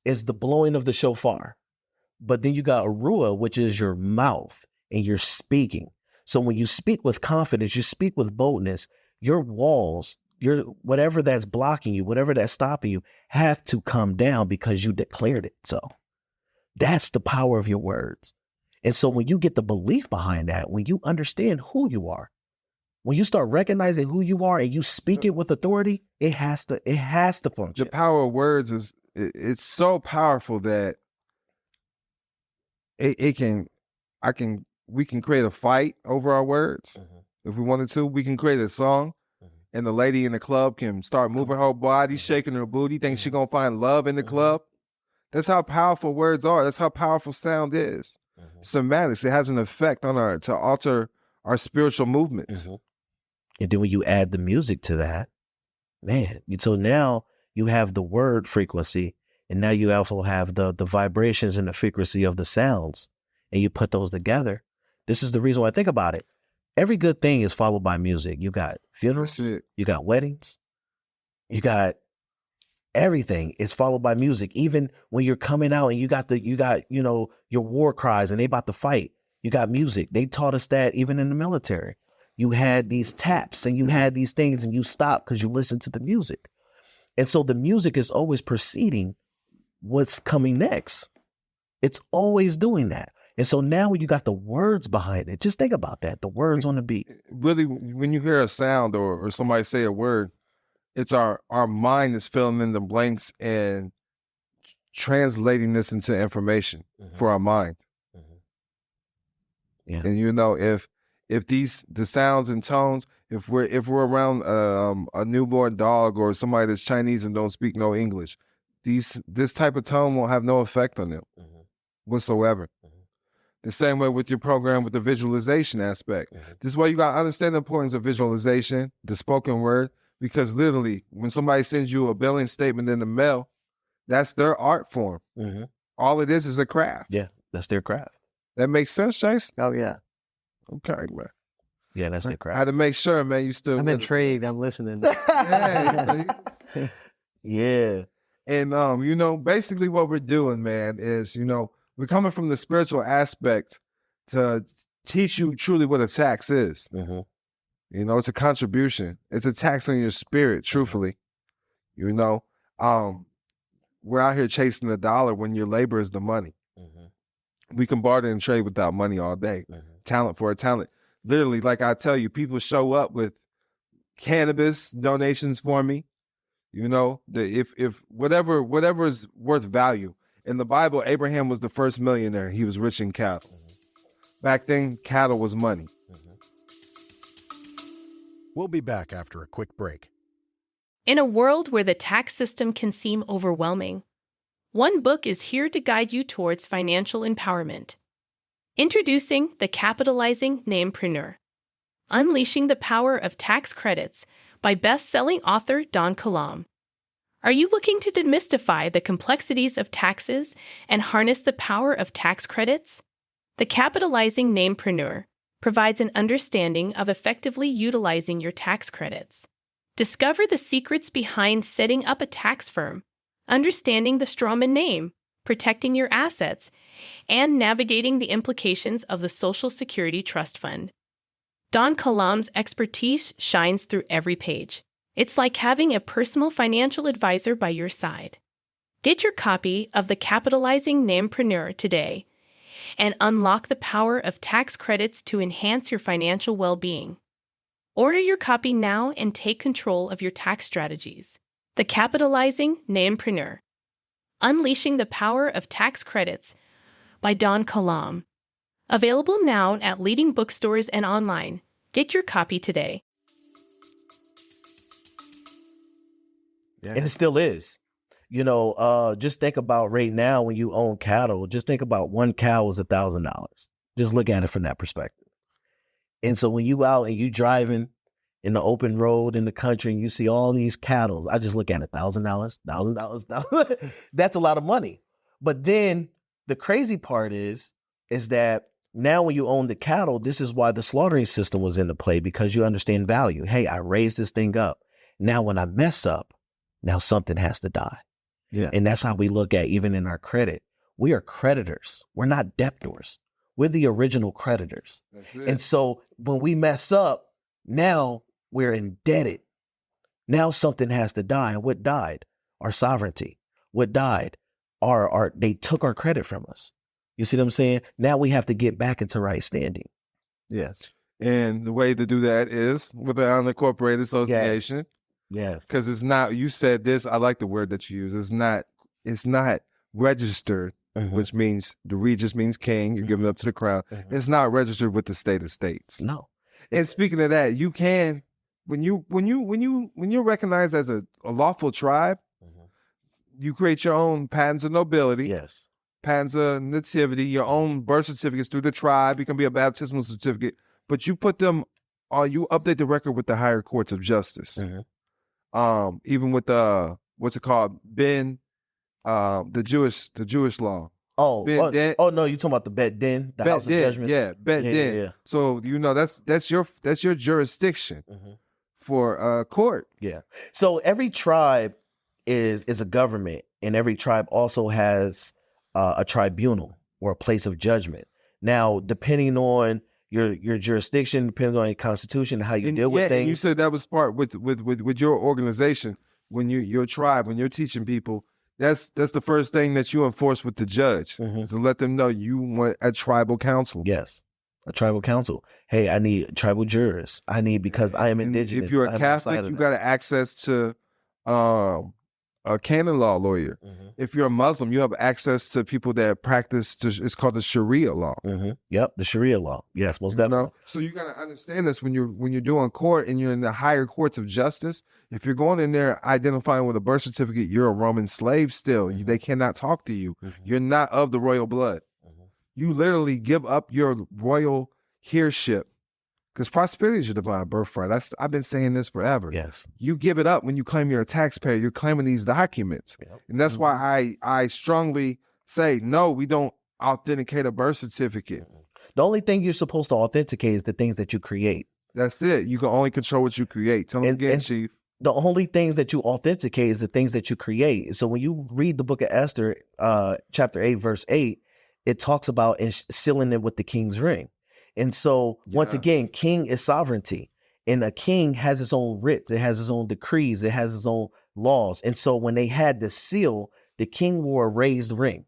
is the blowing of the shofar. But then you got arua, which is your mouth and you're speaking. So when you speak with confidence, you speak with boldness, your walls, your whatever that's blocking you, whatever that's stopping you, have to come down because you declared it. So that's the power of your words. And so when you get the belief behind that, when you understand who you are, when you start recognizing who you are and you speak it with authority, it has to function. The power of words it's so powerful that we can create a fight over our words if we wanted to. We can create a song, and the lady in the club can start moving her body, shaking her booty, thinking she's gonna find love in the club. That's how powerful words are. That's how powerful sound is. Semantics. It has an effect on to alter our spiritual movements. And then when you add the music to that, man, so now you have the word frequency, and now you also have the vibrations and the frequency of the sounds, and you put those together. This is the reason why I think about it. Every good thing is followed by music. You got funerals, you got weddings, you got everything. It's followed by music. Even when you're coming out and you got your war cries and they about to fight, you got music. They taught us that even in the military. You had these taps and you had these things and you stopped because you listened to the music. And so the music is always preceding what's coming next. It's always doing that. And so now when you got the words behind it, just think about that. The words on the beat. Really, when you hear a sound or somebody say a word, it's our mind is filling in the blanks and translating this into information for our mind. Yeah. And you know, if the sounds and tones, if we're around a newborn dog or somebody that's Chinese and don't speak no English, this type of tone will have no effect on them whatsoever. The same way with your program with the visualization aspect. This is why you got to understand the importance of visualization, the spoken word, because literally when somebody sends you a billing statement in the mail, that's their art form. All it is a craft. Yeah, that's their craft. That makes sense, Chase? Oh, yeah. Okay, man. Yeah, that's their I craft. had to make sure, man, you still I'm intrigued. I'm listening. Yeah. And, you know, basically what we're doing, man, is, you know, we're coming from the spiritual aspect to teach you truly what a tax is. You know, it's a contribution. It's a tax on your spirit, truthfully. You know, we're out here chasing the dollar when your labor is the money. We can barter and trade without money all day. Talent for a talent. Literally, like I tell you, people show up with cannabis donations for me. You know, if whatever is worth value. In the Bible, Abraham was the first millionaire. He was rich in cattle. Back then, cattle was money. We'll be back after a quick break. In a world where the tax system can seem overwhelming, one book is here to guide you towards financial empowerment. Introducing The Capitalizing Namepreneur, Unleashing the Power of Tax Credits by best-selling author Don Kilam. Are you looking to demystify the complexities of taxes and harness the power of tax credits? The Capitalizing Namepreneur provides an understanding of effectively utilizing your tax credits. Discover the secrets behind setting up a tax firm, understanding the strawman name, protecting your assets, and navigating the implications of the Social Security Trust Fund. Don Kilam's expertise shines through every page. It's like having a personal financial advisor by your side. Get your copy of The Capitalizing Namepreneur today and unlock the power of tax credits to enhance your financial well-being. Order your copy now and take control of your tax strategies. The Capitalizing Namepreneur, Unleashing the Power of Tax Credits by Don Kilam. Available now at leading bookstores and online. Get your copy today. Yeah. And it still is. Just think about right now when you own cattle, just think about one cow is $1,000. Just look at it from that perspective. And so when you out and you driving in the open road in the country and you see all these cattle, I just look at $1,000, $1,000. That's a lot of money. But then the crazy part is that now when you own the cattle, this is why the slaughtering system was into play, because you understand value. Hey, I raised this thing up. Now when I mess up, now something has to die. Yeah. And that's how we look at even in our credit. We are creditors. We're not debtors. We're the original creditors. That's it. And so when we mess up, now we're indebted. Now something has to die. And what died? Our sovereignty. What died? They took our credit from us. You see what I'm saying? Now we have to get back into right standing. Yes. And the way to do that is with an unincorporated association. Yes. Because it's not, you said this, I like the word that you use. It's not registered, which means the regis means king, you're giving up to the crown. It's not registered with the state of states. No. And speaking of that, you can, when you're recognized as a lawful tribe, you create your own patents of nobility. Yes. Patents of nativity, your own birth certificates through the tribe. It can be a baptismal certificate, but you put them on, you update the record with the higher courts of justice. Even with the, what's it called? The Jewish law. No, you're talking about the Bet Din, the House of Judgment. Yeah, Bet Din. Yeah. So that's your jurisdiction for court. Yeah. So every tribe is a government, and every tribe also has a tribunal or a place of judgment. Now, depending on your jurisdiction, depending on your constitution, how you deal with things. And you said that was part with your organization when your tribe, when you're teaching people. That's the first thing that you enforce with the judge, is to let them know you want a tribal council. Yes, a tribal council. Hey, I need tribal jurors. I need, because I am indigenous. If you're a Catholic, you got access to a canon law lawyer. If you're a Muslim, you have access to people that practice, it's called the Sharia law. Yep, the Sharia law. Yes, most definitely. So you got to understand this when you're doing court and you're in the higher courts of justice. If you're going in there identifying with a birth certificate, you're a Roman slave still. They cannot talk to you. You're not of the royal blood. You literally give up your royal heirship. Because prosperity is your divine birthright. I've been saying this forever. Yes. You give it up when you claim you're a taxpayer. You're claiming these documents. Yep. And that's why I strongly say, no, we don't authenticate a birth certificate. The only thing you're supposed to authenticate is the things that you create. That's it. You can only control what you create. Tell them again, Chief. The only things that you authenticate is the things that you create. So when you read the book of Esther, chapter 8, verse 8, it talks about sealing it with the king's ring. And so, once again, king is sovereignty, and a king has his own writs, it has his own decrees, it has his own laws. And so when they had the seal, the king wore a raised ring.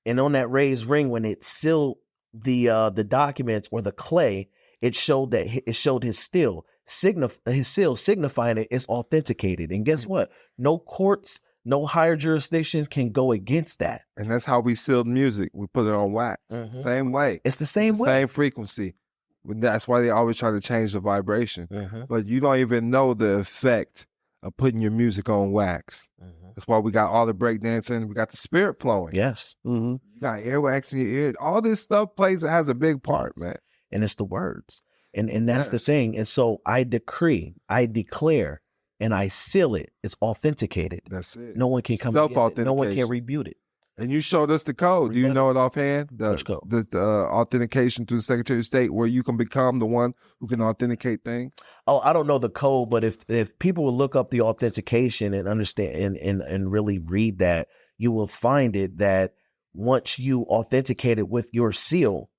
And on that raised ring, when it sealed the documents or the clay, it showed his seal, signifying it is authenticated. And guess what? No courts, no higher jurisdiction can go against that. And that's how we sealed music. We put it on wax. Same way. It's the same way. Same frequency. That's why they always try to change the vibration. But you don't even know the effect of putting your music on wax. That's why we got all the breakdancing. We got the spirit flowing. Yes. You got earwax in your ear. All this stuff has a big part, man. And it's the words. And that's the thing. And so I decree, I declare, and I seal it. It's authenticated. That's it. No one can come against it. No one can rebuke it. And you showed us the code. Do you know it offhand? Which code? The authentication through the Secretary of State, where you can become the one who can authenticate things. Oh, I don't know the code, but if people will look up the authentication and understand and really read that, you will find it that once you authenticate it with your seal,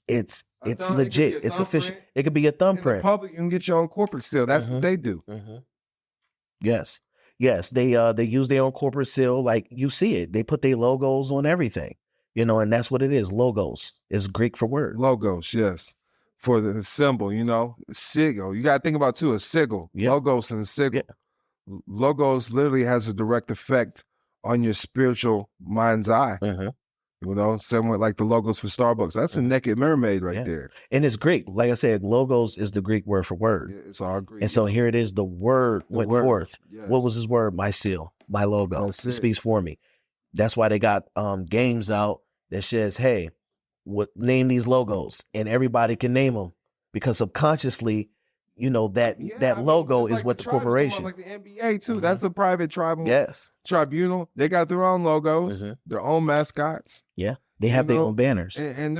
it's legit. It's official. It could be a thumbprint. In the public, you can get your own corporate seal. That's what they do. Yes. They use their own corporate seal. Like you see it. They put their logos on everything, and that's what it is. Logos is Greek for word. Logos, yes. For the symbol, sigil. You got to think about too, a sigil. Yep. Logos and a sigil. Yeah. Logos literally has a direct effect on your spiritual mind's eye. Somewhat like the logos for Starbucks. That's a naked mermaid right there. And it's Greek. Like I said, logos is the Greek word for word. Yeah, it's all Greek. And so here it is. The word went forth. Yes. What was his word? My seal. my logo. It That's it. speaks for me. That's why they got games out that says, hey, name these logos, and everybody can name them because subconsciously, that logo just is like what the tribes come out, corporation. like the NBA too. That's a private tribal Yes. tribunal. They got their own logos, their own mascots. Yeah. They have their own banners. And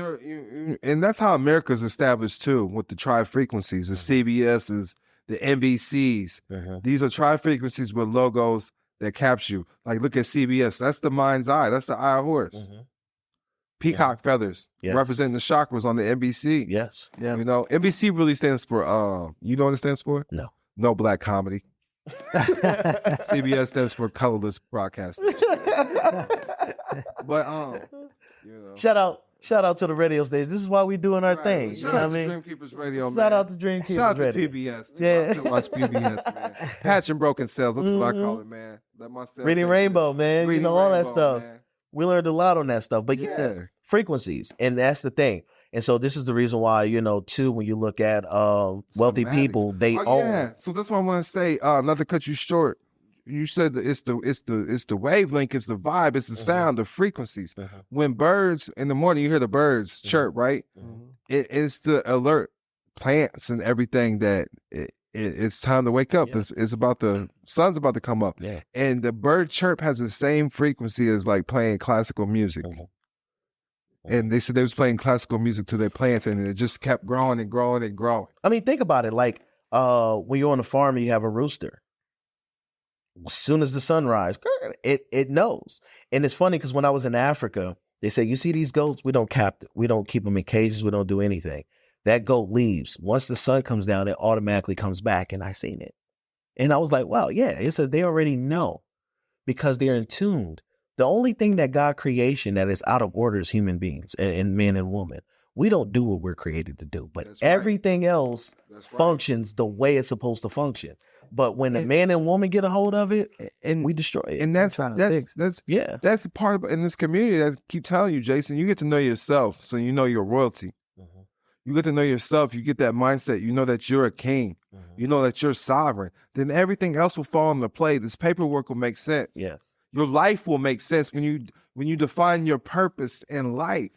that's how America's established too, with the tri-frequencies, the CBSs, the NBCs. These are tri-frequencies with logos that capture you. Like, look at CBS. That's the mind's eye. That's the eye of horse. Peacock feathers representing the chakras on the NBC. Yes. Yeah. NBC really stands for, you know what it stands for? No. No black comedy. CBS stands for colorless broadcasting. But, Shout out to the radio station. This is why we doing our thing. Shout out to Dreamkeepers Radio, man. Shout out to Dreamkeepers Shout out to Radio. PBS, too. Yeah. I still watch PBS, man. Patch and broken cells. That's what I call it, man. Let my cells Reading in. Rainbow, man. Reading all that Rainbow, stuff. man. We learned a lot on that stuff. But Yeah. frequencies. And that's the thing. And so this is the reason why, too, when you look at wealthy Semantics. people, they own. Yeah. So that's what I want to say. Not to cut you short. You said that it's the wavelength, it's the vibe, it's the sound, the frequencies. When birds in the morning, you hear the birds chirp, right? It's to alert plants and everything that it's time to wake up. Yeah. It's about the sun's about to come up. Yeah. And the bird chirp has the same frequency as like playing classical music. And they said they was playing classical music to their plants, and it just kept growing and growing and growing. I mean, think about it. Like when you're on a farm and you have a rooster. As soon as the sun rises, it knows. And it's funny because when I was in Africa, they say, you see these goats, we don't keep them in cages, we don't do anything. That goat leaves. Once the sun comes down, it automatically comes back, and I seen it. And I was like, wow, yeah. It says they already know because they're in tuned. The only thing that God creation that is out of order is human beings and men and women. We don't do what we're created to do, but That's right. everything else functions the way it's supposed to function. But when the man and woman get a hold of it, and we destroy it. And that's a part of in this community that I keep telling you, Jason, you get to know yourself, so you know your royalty. You get to know yourself, you get that mindset, you know that you're a king, you know that you're sovereign. Then everything else will fall into play. This paperwork will make sense. Yes. Your life will make sense when you define your purpose in life.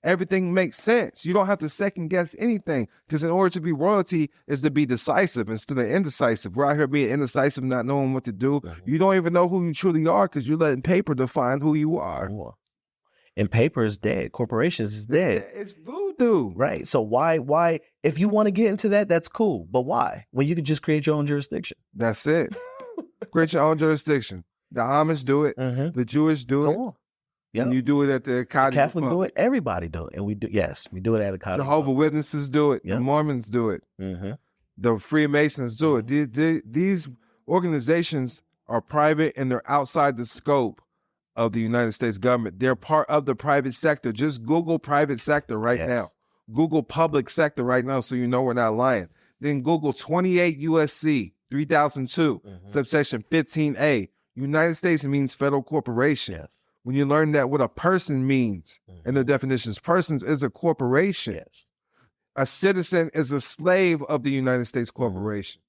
Everything makes sense. You don't have to second guess anything, because in order to be royalty is to be decisive instead of indecisive. We're out here being indecisive, not knowing what to do. You don't even know who you truly are because you're letting paper define who you are. And paper is dead. Corporations is dead. It's voodoo. Right. So why, if you want to get into that, that's cool. But why? When you can just create your own jurisdiction. That's it. Create your own jurisdiction. The Amish do it. The Jewish do it. Come on. Yeah. And you do it at the Echadi Catholics do Republic. it. Everybody do it. And we do it at Echadi. Jehovah Witnesses do it. Yep. The Mormons do it. The Freemasons do it. These organizations are private and they're outside the scope of the United States government. They're part of the private sector. Just Google private sector right now. Google public sector right now so you know we're not lying. Then Google 28 USC 3002, subsection 15A. United States means federal corporation. Yes. When you learn that what a person means and the definitions, persons is a corporation. Yes. A citizen is a slave of the United States corporation.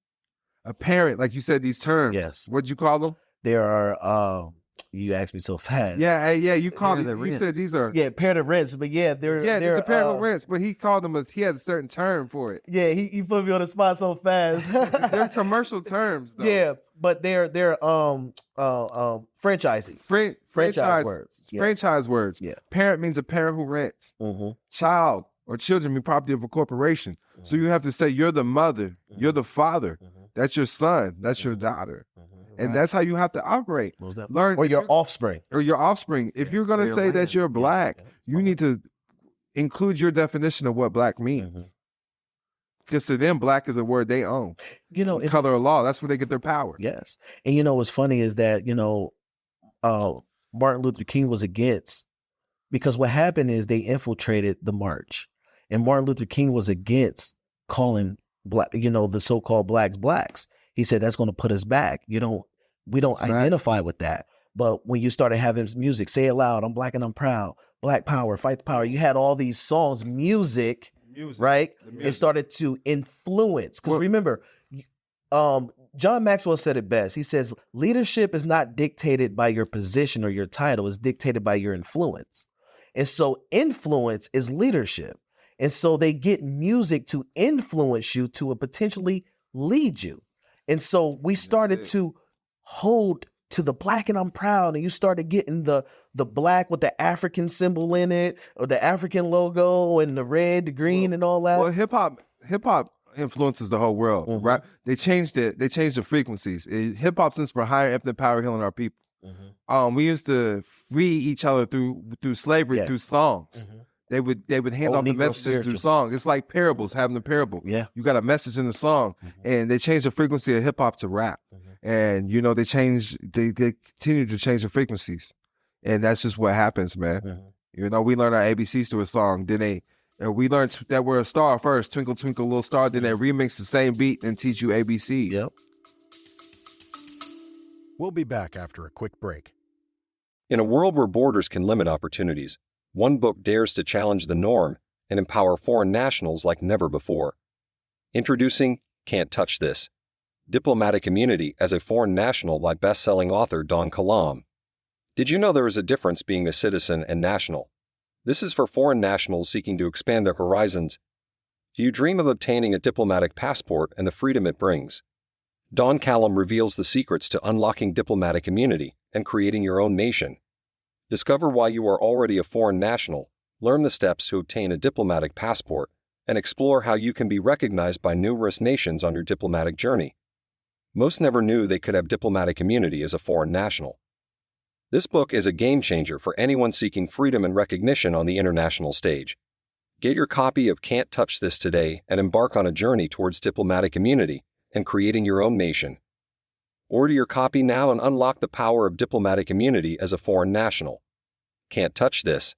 A parent, like you said, these terms. Yes. What'd you call them? There are you asked me so fast. Yeah, you called it. You said these are pair of rents, but they're it's a pair of rents, but he called them he had a certain term for it. Yeah, he put me on the spot so fast. They're commercial terms though. Yeah, but they're franchising. Franchise words. Yeah. Franchise words. Yeah. Parent means a parent who rents. Child or children mean property of a corporation. So you have to say you're the mother, you're the father. That's your son, that's your daughter. And that's how you have to operate. Learn or your offspring. Or your offspring. If you're going to say that you're black, you need to include your definition of what black means. Because to them, black is a word they own. Color of law, that's where they get their power. Yes. And what's funny is that, Martin Luther King was against, because what happened is they infiltrated the march. And Martin Luther King was against calling black, the so-called blacks. He said that's going to put us back. We don't identify with that. But when you started having music, say it loud, I'm black and I'm proud, black power, fight the power. You had all these songs, music. Right? It started to influence. Because remember, John Maxwell said it best. He says, leadership is not dictated by your position or your title, it's dictated by your influence. And so influence is leadership. And so they get music to influence you to potentially lead you. And so we started to hold to the black and I'm proud, and you started getting the black with the African symbol in it, or the African logo, and the red, the green, and all that. Well, hip hop influences the whole world, right? They changed it. They changed the frequencies. Hip hop stands for higher ethnic power, healing our people. We used to free each other through slavery, through songs. They would hand off the messages through song. It's like parables, having a parable. Yeah, you got a message in the song, and they changed the frequency of hip hop to rap. And they continue to change the frequencies, and that's just what happens, man. We learned our ABCs through a song. Then we learned that we're a star first, twinkle twinkle little star. Then they remix the same beat and teach you ABCs. Yep. We'll be back after a quick break. In a world where borders can limit opportunities, one book dares to challenge the norm and empower foreign nationals like never before. Introducing Can't Touch This: Diplomatic Immunity as a Foreign National by best-selling author Don Kilam. Did you know there is a difference being a citizen and national? This is for foreign nationals seeking to expand their horizons. Do you dream of obtaining a diplomatic passport and the freedom it brings? Don Kilam reveals the secrets to unlocking diplomatic immunity and creating your own nation. Discover why you are already a foreign national, learn the steps to obtain a diplomatic passport, and explore how you can be recognized by numerous nations on your diplomatic journey. Most never knew they could have diplomatic immunity as a foreign national. This book is a game changer for anyone seeking freedom and recognition on the international stage. Get your copy of Can't Touch This today and embark on a journey towards diplomatic immunity and creating your own nation. Order your copy now and unlock the power of diplomatic immunity as a foreign national. Can't Touch This: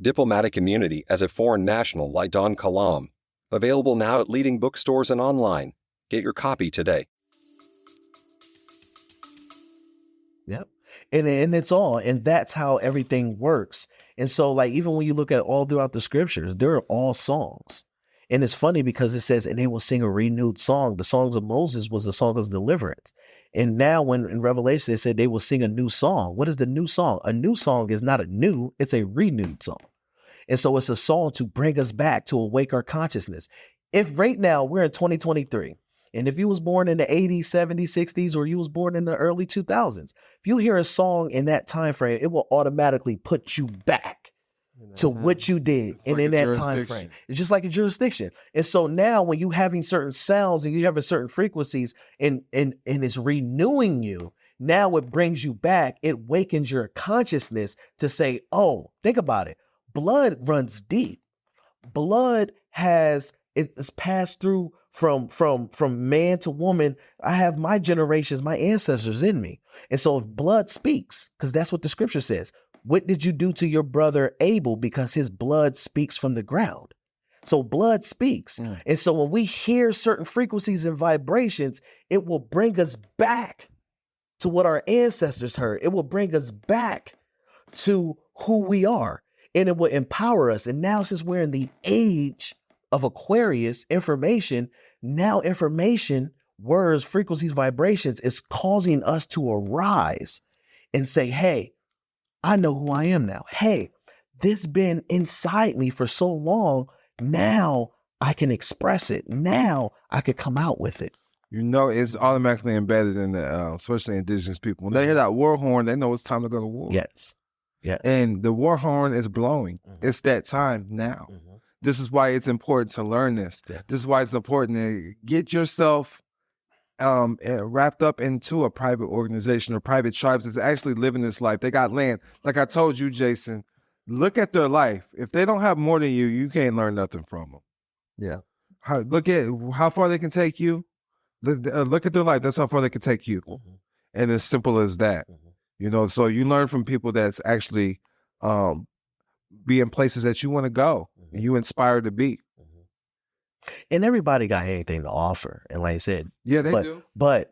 Diplomatic Immunity as a Foreign National by Don Kilam. Available now at leading bookstores and online. Get your copy today. Yep. And it's all, and that's how everything works. And so, like, even when you look at all throughout the scriptures, they're all songs. And it's funny because it says, and they will sing a renewed song. The songs of Moses was the song of deliverance. And now when in Revelation, they said they will sing a new song. What is the new song? A new song is not it's a renewed song. And so it's a song to bring us back, to awake our consciousness. If right now we're in 2023, and if you was born in the 80s, 70s, 60s, or you was born in the early 2000s, if you hear a song in that time frame, it will automatically put you back to what you did and in that time frame. It's just like a jurisdiction. And so now when you having certain sounds and you having certain frequencies and it's renewing you, now it brings you back. It wakens your consciousness to say, oh, think about it. Blood runs deep. Blood it's passed through from man to woman. I have my generations, my ancestors in me. And so if blood speaks, because that's what the scripture says, what did you do to your brother Abel? Because his blood speaks from the ground. So blood speaks. And so when we hear certain frequencies and vibrations, it will bring us back to what our ancestors heard. It will bring us back to who we are, and it will empower us. And now, since we're in the age of Aquarius, information, words, frequencies, vibrations is causing us to arise and say, hey, I know who I am now. Hey, this been inside me for so long. Now I can express it. Now I could come out with it. It's automatically embedded in the, especially indigenous people. When they hear that war horn, they know it's time to go to war. Yes. Yeah. And the war horn is blowing. It's that time now. This is why it's important to learn this. Yeah. This is why it's important to get yourself wrapped up into a private organization or private tribes that's actually living this life. They got land. Like I told you, Jason, look at their life. If they don't have more than you, you can't learn nothing from them. Yeah. Look at how far they can take you. Look at their life. That's how far they can take you. And as simple as that. So you learn from people that's actually be in places that you want to go and you inspire to be. And everybody got anything to offer. And like I said, yeah, they do. But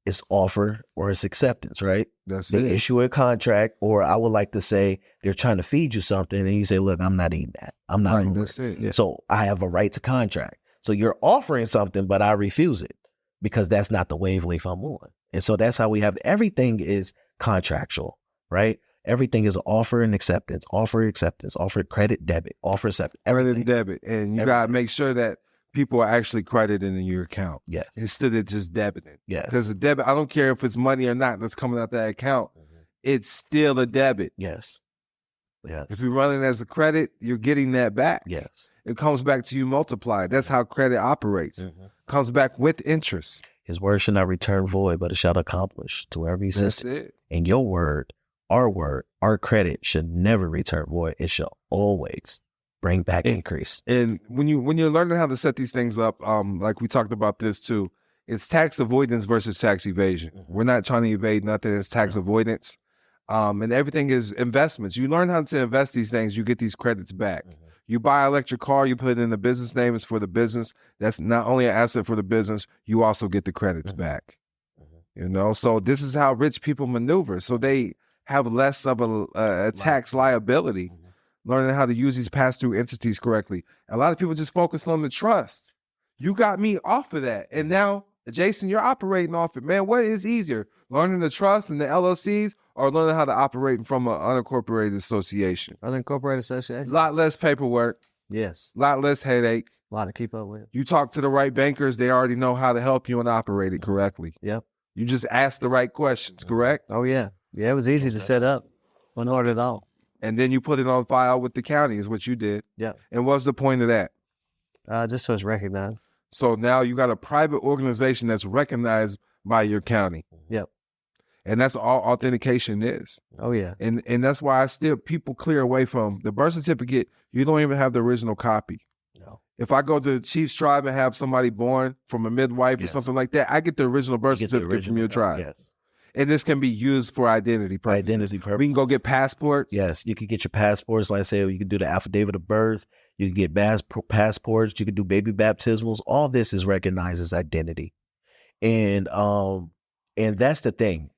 it's offer or it's acceptance, right? They issue a contract, or I would like to say they're trying to feed you something and you say, look, I'm not eating that. I'm not. Right, that's it. Yeah. So I have a right to contract. So you're offering something, but I refuse it. because that's not the wavelength I'm on. And so that's how we have everything is contractual, right? Everything is offer and acceptance, offer credit, debit, offer acceptance, Credit everything. and debit. And you got to make sure that people are actually credited in your account. Yes. Instead of just debiting. Yes. Because the debit, I don't care if it's money or not that's coming out that account. It's still a debit. Yes. Yes. If you run it as a credit, you're getting that back. Yes. It comes back to you multiplied. That's how credit operates. Comes back with interest. His word shall not return void, but it shall accomplish to wherever he That's sends it. it. And your word, our credit should never return void. It shall always bring back increase. And when you're learning how to set these things up, like we talked about this too, it's tax avoidance versus tax evasion. We're not trying to evade nothing. It's tax avoidance. And everything is investments. You learn how to invest these things, you get these credits back. You buy an electric car, you put it in the business name, it's for the business. That's not only an asset for the business, you also get the credits back. You know, so this is how rich people maneuver. So they have less of a tax liability, learning how to use these pass-through entities correctly. A lot of people just focus on the trust. You got me off of that. And now, Jason, you're operating off it. Man, what is easier, learning the trust and the LLCs or learning how to operate from an unincorporated association? Unincorporated association. A lot less paperwork, Yes. a lot less headache. A lot to keep up with. You talk to the right bankers, they already know how to help you and operate it correctly. Yep. You just ask the right questions, correct? Oh, yeah. Yeah, it was easy to set up. Wasn't hard at all. And then you put it on file with the county is what you did. Yeah. And what's the point of that? Just so it's recognized. So now you got a private organization that's recognized by your county. Yep. And that's all authentication is. Oh, yeah. And that's why people clear away from the birth certificate. You don't even have the original copy. No. If I go to the Chief's tribe and have somebody born from a midwife or something like that, I get the original birth certificate from your tribe. Yes. And this can be used for identity purposes. We can go get passports. Yes, you can get your passports. Like I said, you can do the affidavit of birth. You can get passports. You can do baby baptismals. All this is recognized as identity, and that's the thing.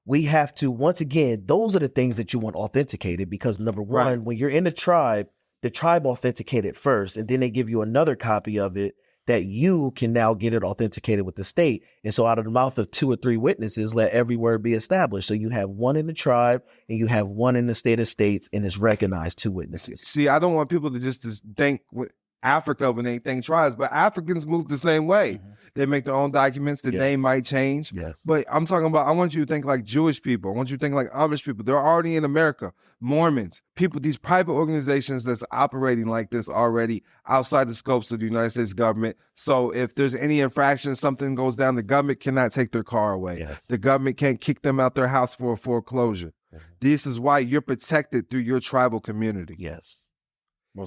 We have to, once again, those are the things that you want authenticated because number one, when you're in the tribe authenticated first, and then they give you another copy of it that you can now get it authenticated with the state. And so out of the mouth of 2 or 3 witnesses, let every word be established. So you have one in the tribe and you have one in the state of states, and it's recognized 2 witnesses. See, I don't want people to just think with Africa when they think tribes, but Africans move the same way. They make their own documents. The name might change. Yes. But I'm talking about, I want you to think like Jewish people. I want you to think like Amish people. They're already in America. Mormons, people, these private organizations that's operating like this already outside the scopes of the United States government. So if there's any infraction, something goes down, the government cannot take their car away. Yes. The government can't kick them out their house for a foreclosure. This is why you're protected through your tribal community. Yes.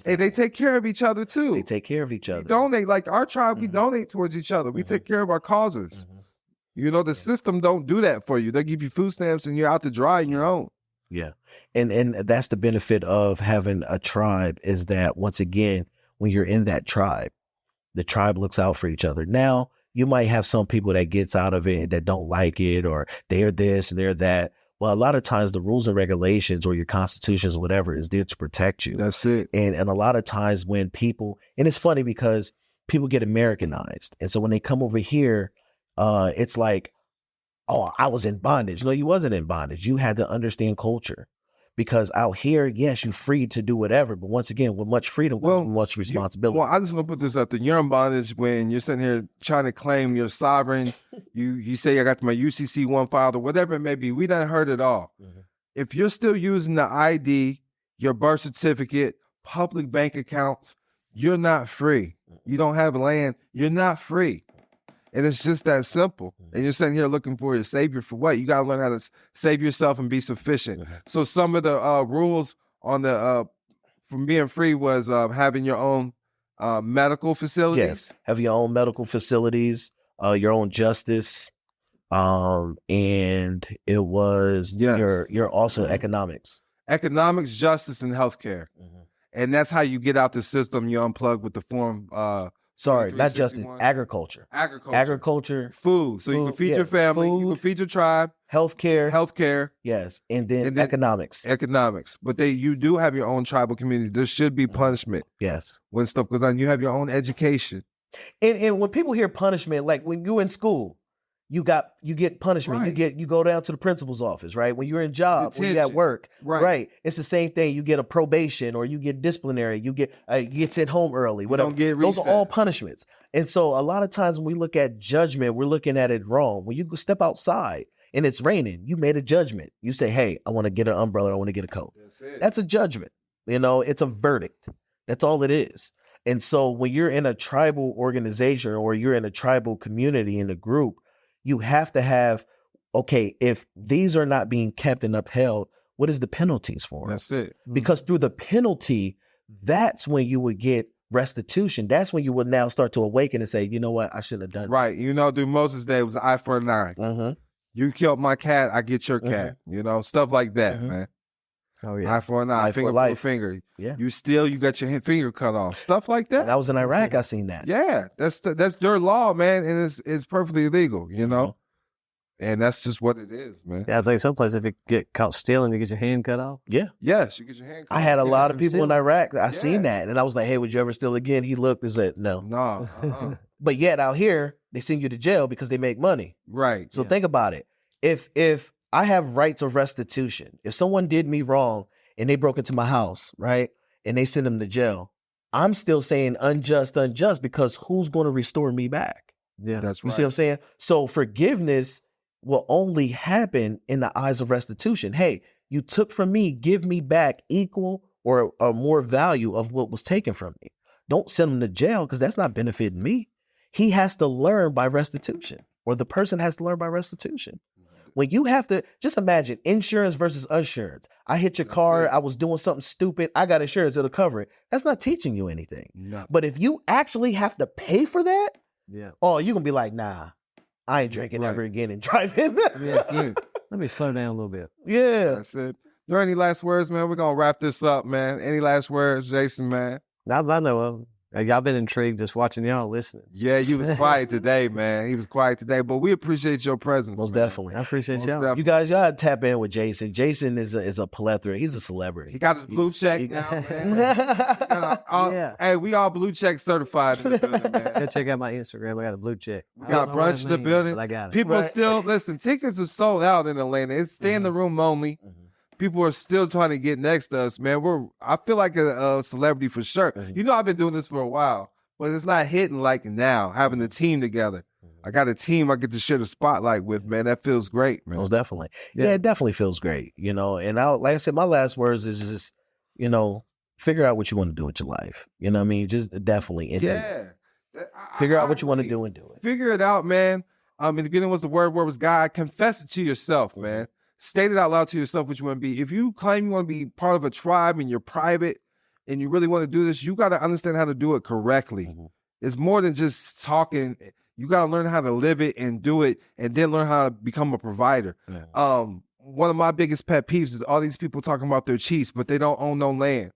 And they take care of each other too. They take care of each other. We donate, like our tribe, we donate towards each other. We take care of our causes. You know, the system don't do that for you. They give you food stamps and you're out to dry on your own. Yeah. And that's the benefit of having a tribe is that once again, when you're in that tribe, the tribe looks out for each other. Now, you might have some people that gets out of it that don't like it, or they're this, they're that. Well, a lot of times the rules and regulations or your constitutions, whatever, is there to protect you. That's it. And a lot of times when people, and it's funny because people get Americanized. And so when they come over here, it's like, oh, I was in bondage. No, you wasn't in bondage. You had to understand culture. Because out here, yes, you're free to do whatever. But once again, with much freedom comes much responsibility. I just want to put this out there. You're in bondage when you're sitting here trying to claim you're sovereign. You say, I got my UCC 1 filed or whatever it may be. We done heard it all. If you're still using the ID, your birth certificate, public bank accounts, you're not free. You don't have land. You're not free. And it's just that simple. And you're sitting here looking for a savior for what? You got to learn how to save yourself and be sufficient. So some of the rules on the from being free was having your own medical facilities. Yes, have your own medical facilities, your own justice, and it was your also economics. Economics, justice, and healthcare. And that's how you get out the system. You unplug with the form Sorry, not justice, agriculture. Agriculture. Food. So you can feed your family, you can feed your tribe. Healthcare. Yes. And then economics. But you do have your own tribal community. There should be punishment. Yes. When stuff goes on, you have your own education. And when people hear punishment, like when you're in school, you get punishment. Right. You go down to the principal's office, right? When you're in job, when you're at Detention. work, Right. It's the same thing. You get a probation or you get disciplinary. You get sent home early. Whatever. don't get Those are all recess. punishments. And so a lot of times when we look at judgment, we're looking at it wrong. When you go step outside and it's raining, you made a judgment. You say, "Hey, I want to get an umbrella. I want to get a coat." That's it. That's a judgment. It's a verdict. That's all it is. And so when you're in a tribal organization or you're in a tribal community in a group, you have to have, okay, if these are not being kept and upheld, what is the penalties for it? That's it. Because through the penalty, that's when you would get restitution. That's when you would now start to awaken and say, you know what, I shouldn't have done Right. Through Moses' day, it was an eye for an eye. that. You killed my cat, I get your cat. Stuff like that, man. Oh yeah. Eye for an eye, Eye for finger for a life. finger. Yeah. You steal, you got your finger cut off. Stuff like that. And I was in Iraq, I seen that. Yeah, that's their law, man, and it's perfectly legal, and that's just what it is, man. Yeah, I think someplace if you get caught stealing, you get your hand cut off. Yeah. Yes, you get your hand cut I had a off. lot of people in Still. Iraq. I Yeah. seen that. And I was like, hey, would you ever steal again? He looked and said, no. No, But yet out here, they send you to jail because they make money. right. So think about it. If I have rights of restitution, if someone did me wrong and they broke into my house, right, and they send them to jail, I'm still saying unjust because who's going to restore me back? Yeah. That's You right. see what I'm saying? So forgiveness will only happen in the eyes of restitution. Hey, you took from me, give me back equal or more value of what was taken from me. Don't send him to jail because that's not benefiting me. He has to learn by restitution, or the person has to learn by restitution. When you have to, just imagine insurance versus insurance. I hit your That's car, it. I was doing something stupid, I got insurance, it'll cover it. That's not teaching you anything. No. But if you actually have to pay for that, Yeah. oh, you're going to be like, nah, I ain't drinking ever Right. again and driving. That's it. Let me slow down a little bit. Yeah. That's it. There any last words, man? We're gonna wrap this up, man. Any last words, Jason, man? Now that I know of, y'all been intrigued just watching y'all listening. Yeah, you was quiet today, man. He was quiet today, but we appreciate your presence. Most man. definitely. I appreciate Most y'all. definitely. You guys, y'all tap in with Jason. Jason is a plethora. He's a celebrity. He got his blue check he- now, man. Yeah. Hey, we all blue check certified in the building, Go man. check out my Instagram. I got a blue check. We I got don't know what brunch it in the means, building. but I got it. People are Right. still, listen, tickets are sold out in Atlanta. It's stay in the room only. People are still trying to get next to us, man. I feel like a celebrity for sure. I've been doing this for a while, but it's not hitting like now, having the team together. I got a team I get to share the spotlight with, man. That feels great, man. Most definitely. Yeah, it definitely feels great. And like I said, my last words is just, figure out what you want to do with your life. You know what I mean? Just definitely. Yeah. Figure out I what you want to agree. do and do it. Figure it out, man. In the beginning was the word was God. Confess it to yourself, man. State it out loud to yourself what you want to be. If you claim you want to be part of a tribe and you're private and you really want to do this, you got to understand how to do it correctly. It's more than just talking. You got to learn how to live it and do it, and then learn how to become a provider. One of my biggest pet peeves is all these people talking about their chiefs, but they don't own no land.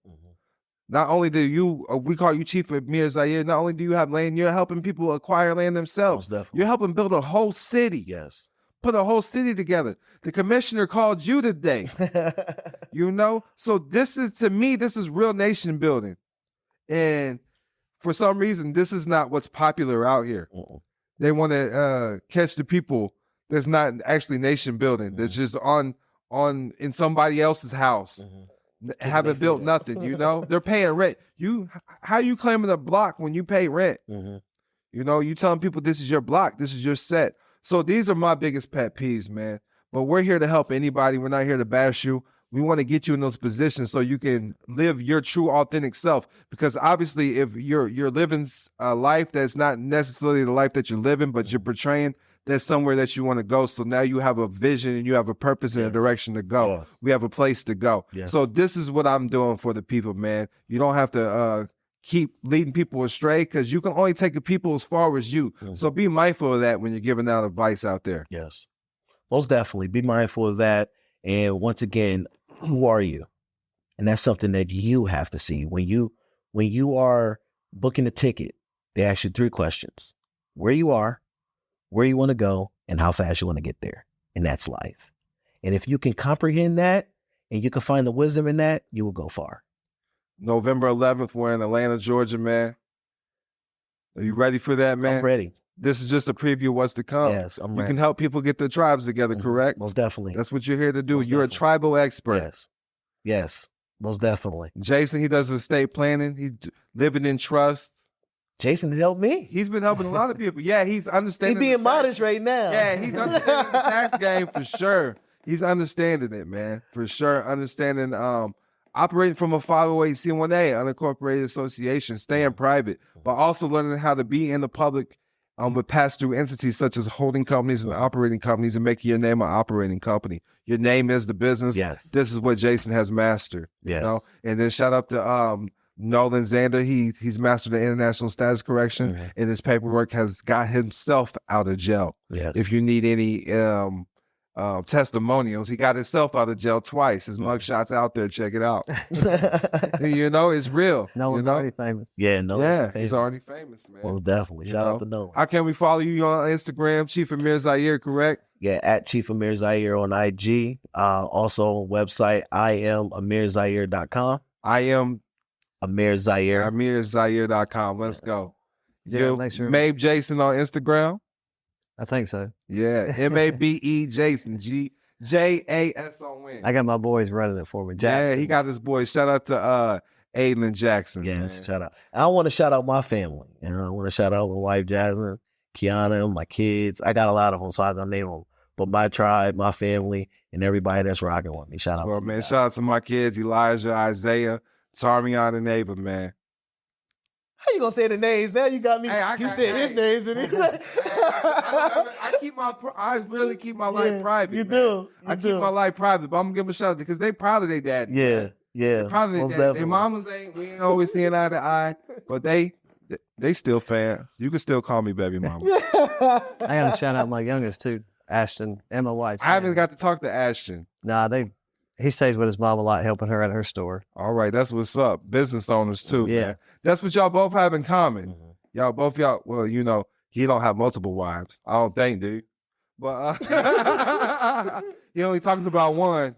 Not only do we call you Chief Amir Zahir, not only do you have land, you're helping people acquire land themselves. Most definitely. You're helping build a whole city. Yes. Put a whole city together. The commissioner called you today. So this is real nation building. And for some reason, this is not what's popular out here. They want to catch the people that's not actually nation building. That's just in somebody else's house. Haven't built nothing, They're paying rent. How you claiming a block when you pay rent? You telling people this is your block, this is your set. So these are my biggest pet peeves, man. But we're here to help anybody. We're not here to bash you. We want to get you in those positions so you can live your true, authentic self. Because obviously, if you're living a life that's not necessarily the life that you're living, but you're portraying, there's somewhere that you want to go. So now you have a vision and you have a purpose and a direction to go. Yes. We have a place to go. Yes. So this is what I'm doing for the people, man. You don't have to keep leading people astray because you can only take the people as far as you. So be mindful of that when you're giving out advice out there. Yes. Most definitely. Be mindful of that. And once again, who are you? And that's something that you have to see. When you are booking a ticket, they ask you 3 questions: where you are, where you want to go, and how fast you want to get there. And that's life. And if you can comprehend that and you can find the wisdom in that, you will go far. November 11th, we're in Atlanta, Georgia, man. Are you ready for that, man? I'm ready. This is just a preview of what's to come. Yes, I'm You ready. can help people get their tribes together, correct? Most definitely. That's what you're here to do. Most You're definitely. a tribal expert. Yes. Yes. Most definitely. Jason, he does estate planning. He's living in trust. Jason helped me. He's been helping a lot of people. Yeah, he's He understanding. being the tax- modest right now. Yeah, he's understanding the tax game for sure. He's understanding it, man, for sure. Understanding operating from a 508c1a, unincorporated association, staying private, but also learning how to be in the public with pass-through entities such as holding companies and operating companies and making your name an operating company. Your name is the business. Yes. This is what Jason has mastered. Yes. You know? And then shout out to Nolan Zander. He's mastered the international status correction, and his paperwork has got himself out of jail. Yes. If you need any testimonials, he got himself out of jail twice. His mugshot's out there. Check it out. You know, it's real. No one's already famous. Yeah, no. Yeah, he's already famous, man. Most definitely. You Shout know? out to Nolan. How can we follow you on Instagram? Chief Amir Zahir, correct? Yeah, at Chief Amir Zahir on IG. Also website IamAmirZahir.com. I am Amir Zahir. AmirZahir.com. Let's go. Yeah, You make sure. Mabe Jason on Instagram. I think so. Yeah, MABE Jason, JASON. I got my boys running it for me. Yeah, Jackson. he got his boy. Shout out to Aiden and Jackson. Yes, man. shout out. I want to shout out my family. You know, I want to shout out my wife Jasmine, Kiana, my kids. I got a lot of them, so I don't name them. But my tribe, my family, and everybody that's rocking with me. Shout out. Well, to you man, guys. shout out to my kids, Elijah, Isaiah, Tarmion, and Neighbor, man. How you gonna say the names? Now you got me. Hey, I you got- said his hey. names and I really keep my life private. You man. do. I keep my life private, but I'm gonna give them a shout out because they proud of their daddy. Yeah, yeah. They proud of their most daddy. Their definitely. mamas we ain't always seeing eye to eye, but they still fans. You can still call me baby mama. I got to shout out my youngest too, Ashton, and my wife. I haven't got to talk to Ashton. Nah, he stays with his mom a lot, helping her at her store. All right, that's what's up. Business owners too. Yeah. Man. That's what y'all both have in common. Mhm. Well, you know, he don't have multiple wives. I don't think, dude. But he only talks about one.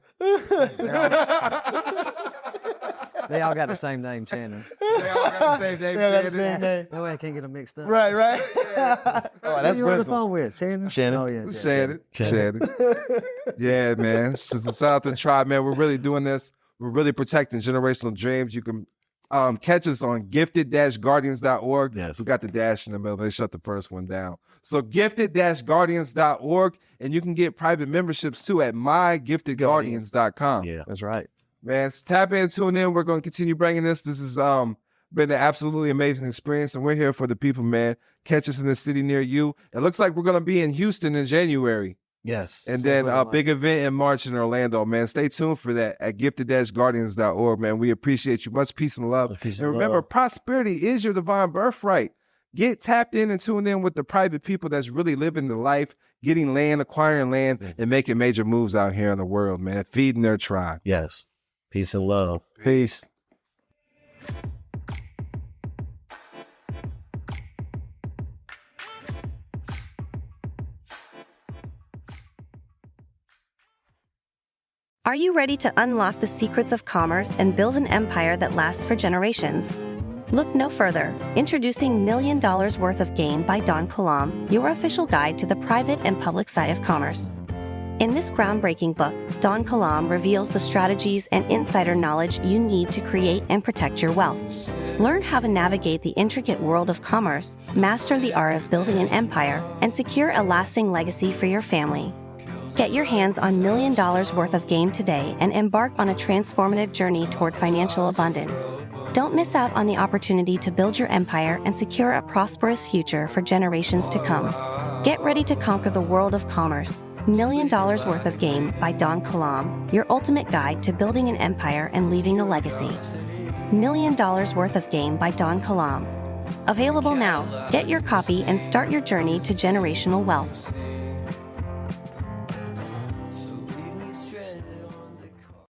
They all got the same name, Shannon. They all got the same name. Yeah, that's the Shannon. same name. No way I can't get them mixed up. Right, right. Oh, Who that's you on the wisdom. phone with? Shannon? Shannon. Oh, yeah. Shannon. Yeah, man. Since the South and Tribe, man, we're really doing this. We're really protecting generational dreams. You can catch us on gifted-guardians.org. Yes. We got the dash in the middle. They shut the first one down. So gifted-guardians.org, and you can get private memberships too at mygiftedguardians.com. Yeah. That's right. Man, so tap in, tune in. We're going to continue bringing this. This has been an absolutely amazing experience, and we're here for the people, man. Catch us in the city near you. It looks like we're going to be in Houston in January, Yes. and then That's a what I big event in March in Orlando, man. Stay tuned for that at gifted-guardians.org, man. We appreciate you. Much peace and love. Peace And and remember, love. prosperity is your divine birthright. Get tapped in and tuned in with the private people that's really living the life, getting land, acquiring land, and making major moves out here in the world, man. Feeding their tribe. Yes. Peace and love. Peace. Are you ready to unlock the secrets of commerce and build an empire that lasts for generations? Look no further. Introducing $1 Million Worth of Game by Don Kilam, your official guide to the private and public side of commerce. In this groundbreaking book, Don Kilam reveals the strategies and insider knowledge you need to create and protect your wealth. Learn how to navigate the intricate world of commerce, master the art of building an empire, and secure a lasting legacy for your family. Get your hands on $1 Million Worth of Game today and embark on a transformative journey toward financial abundance. Don't miss out on the opportunity to build your empire and secure a prosperous future for generations to come. Get ready to conquer the world of commerce. $1 Million Worth of Game by Don Kilam, your ultimate guide to building an empire and leaving a legacy. $1 Million Worth of Game by Don Kilam. Available now. Get your copy and start your journey to generational wealth.